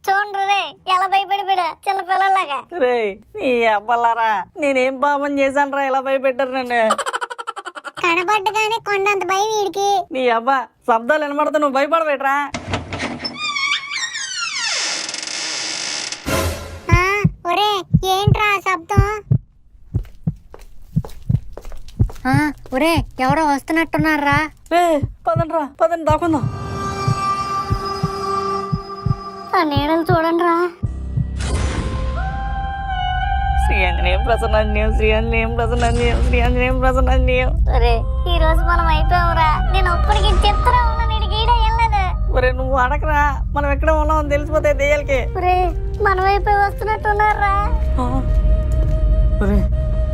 చూడండి రే ఎలా భయపడిపోయాడు చిన్న పిల్లలాగా. రే నీ అబ్బలారా నేనేం పాపం చేశాను రా ఇలా భయపెట్టారు నన్ను. కనబడ్డగానే కొండంత భయం వీడికి. నీ అబ్బా శబ్దాలు వినబడతా నువ్వు భయపడబెట్రా. ఆ, ఒరే ఏంట్రా ఆ శబ్దం? ఒరే ఎవరో వస్తున్నట్టున్నారా? రే పదండి దాకుందాం. ఆ నీడలు చూడండి రా. శ్రీఆంజనేయం ప్రసన్నాంజనేయం శ్రీఆంజనేయం ప్రసన్నాంజనేయం శ్రీఆంజనేయం ప్రసన్నాంజనేయం. ఒరే ఈ రోజు మనం అయిపోయావురా. నేను అప్పటికి చెప్తారా ఉన్నా నేను గీడ వెళ్ళలేదు. ఒరే నువ్వు అడగరా, మనం ఎక్కడ ఉన్నాం తెలిసిపోతే దెయ్యాలకి. ఒరే మనం అయిపోయి వస్తున్నట్టున్నారా? ఒరే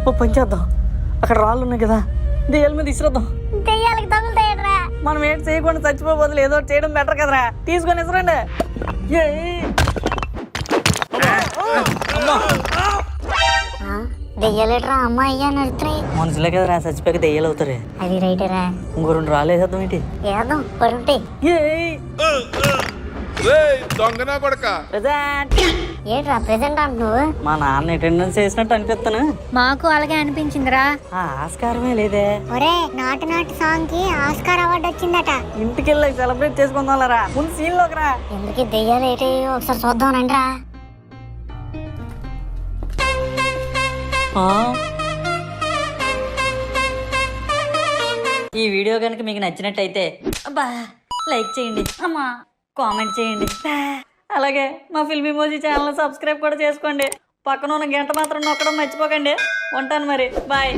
ఓ పని చేద్దాం, అక్కడ రాళ్ళు ఉన్నాయి కదా దెయ్యాల మీద ఇసురుద్దాం. దెయ్యాలకి తగులుతాయట్రా. మనం ఏంటి చేయకుండా చచ్చిపోబోదులు ఏదో ఒకటి చేయడం బెటర్ కదరా. తీసుకొని ఇసురండి. దెయ్యాలేట్రా అమ్మాయి అయ్యా నడుతున్నాయి. మనుషులే కదరా, చచ్చిపోయాక దెయ్యాలు అవుతారు. అది రైటరా. ఇంకో 2 రాళ్ళు వేసేద్దాం ఏంటి. ఏదో పడుంటాయి. దొంగనా కొడక ఏంట్రా ప్రెసెంట్ అంటున్నావు? మా నాన్న అటెండెన్స్ చేసినట్టు అనిపిస్తాను. మాకు అలాగే అనిపించిందిరా. ఆ ఆస్కారమే లేదే. ఒరే నాటు సాంగ్ కి ఆస్కార్ అవార్డు వచ్చిందట. ఇంటికి వెళ్ళి సెలబ్రేట్ చేసుకుందాంరా. ముందు సీన్ లోకి రా. ఎందుకు దెయ్యాలు ఏంటి ఒకసారి చూద్దాం రండిరా. ఈ వీడియో కనుక మీకు నచ్చినట్టయితే అబ్బా లైక్ చేయండి, అమ్మా కామెంట్ చేయండి, అలాగే మా ఫిల్మ్ ఇమోజీ ఛానల్ సబ్స్క్రైబ్ కూడా చేసుకోండి. పక్కన ఉన్న గంట మాత్రం నొక్కడం మర్చిపోకండి. ఉంటాను మరి, బాయ్.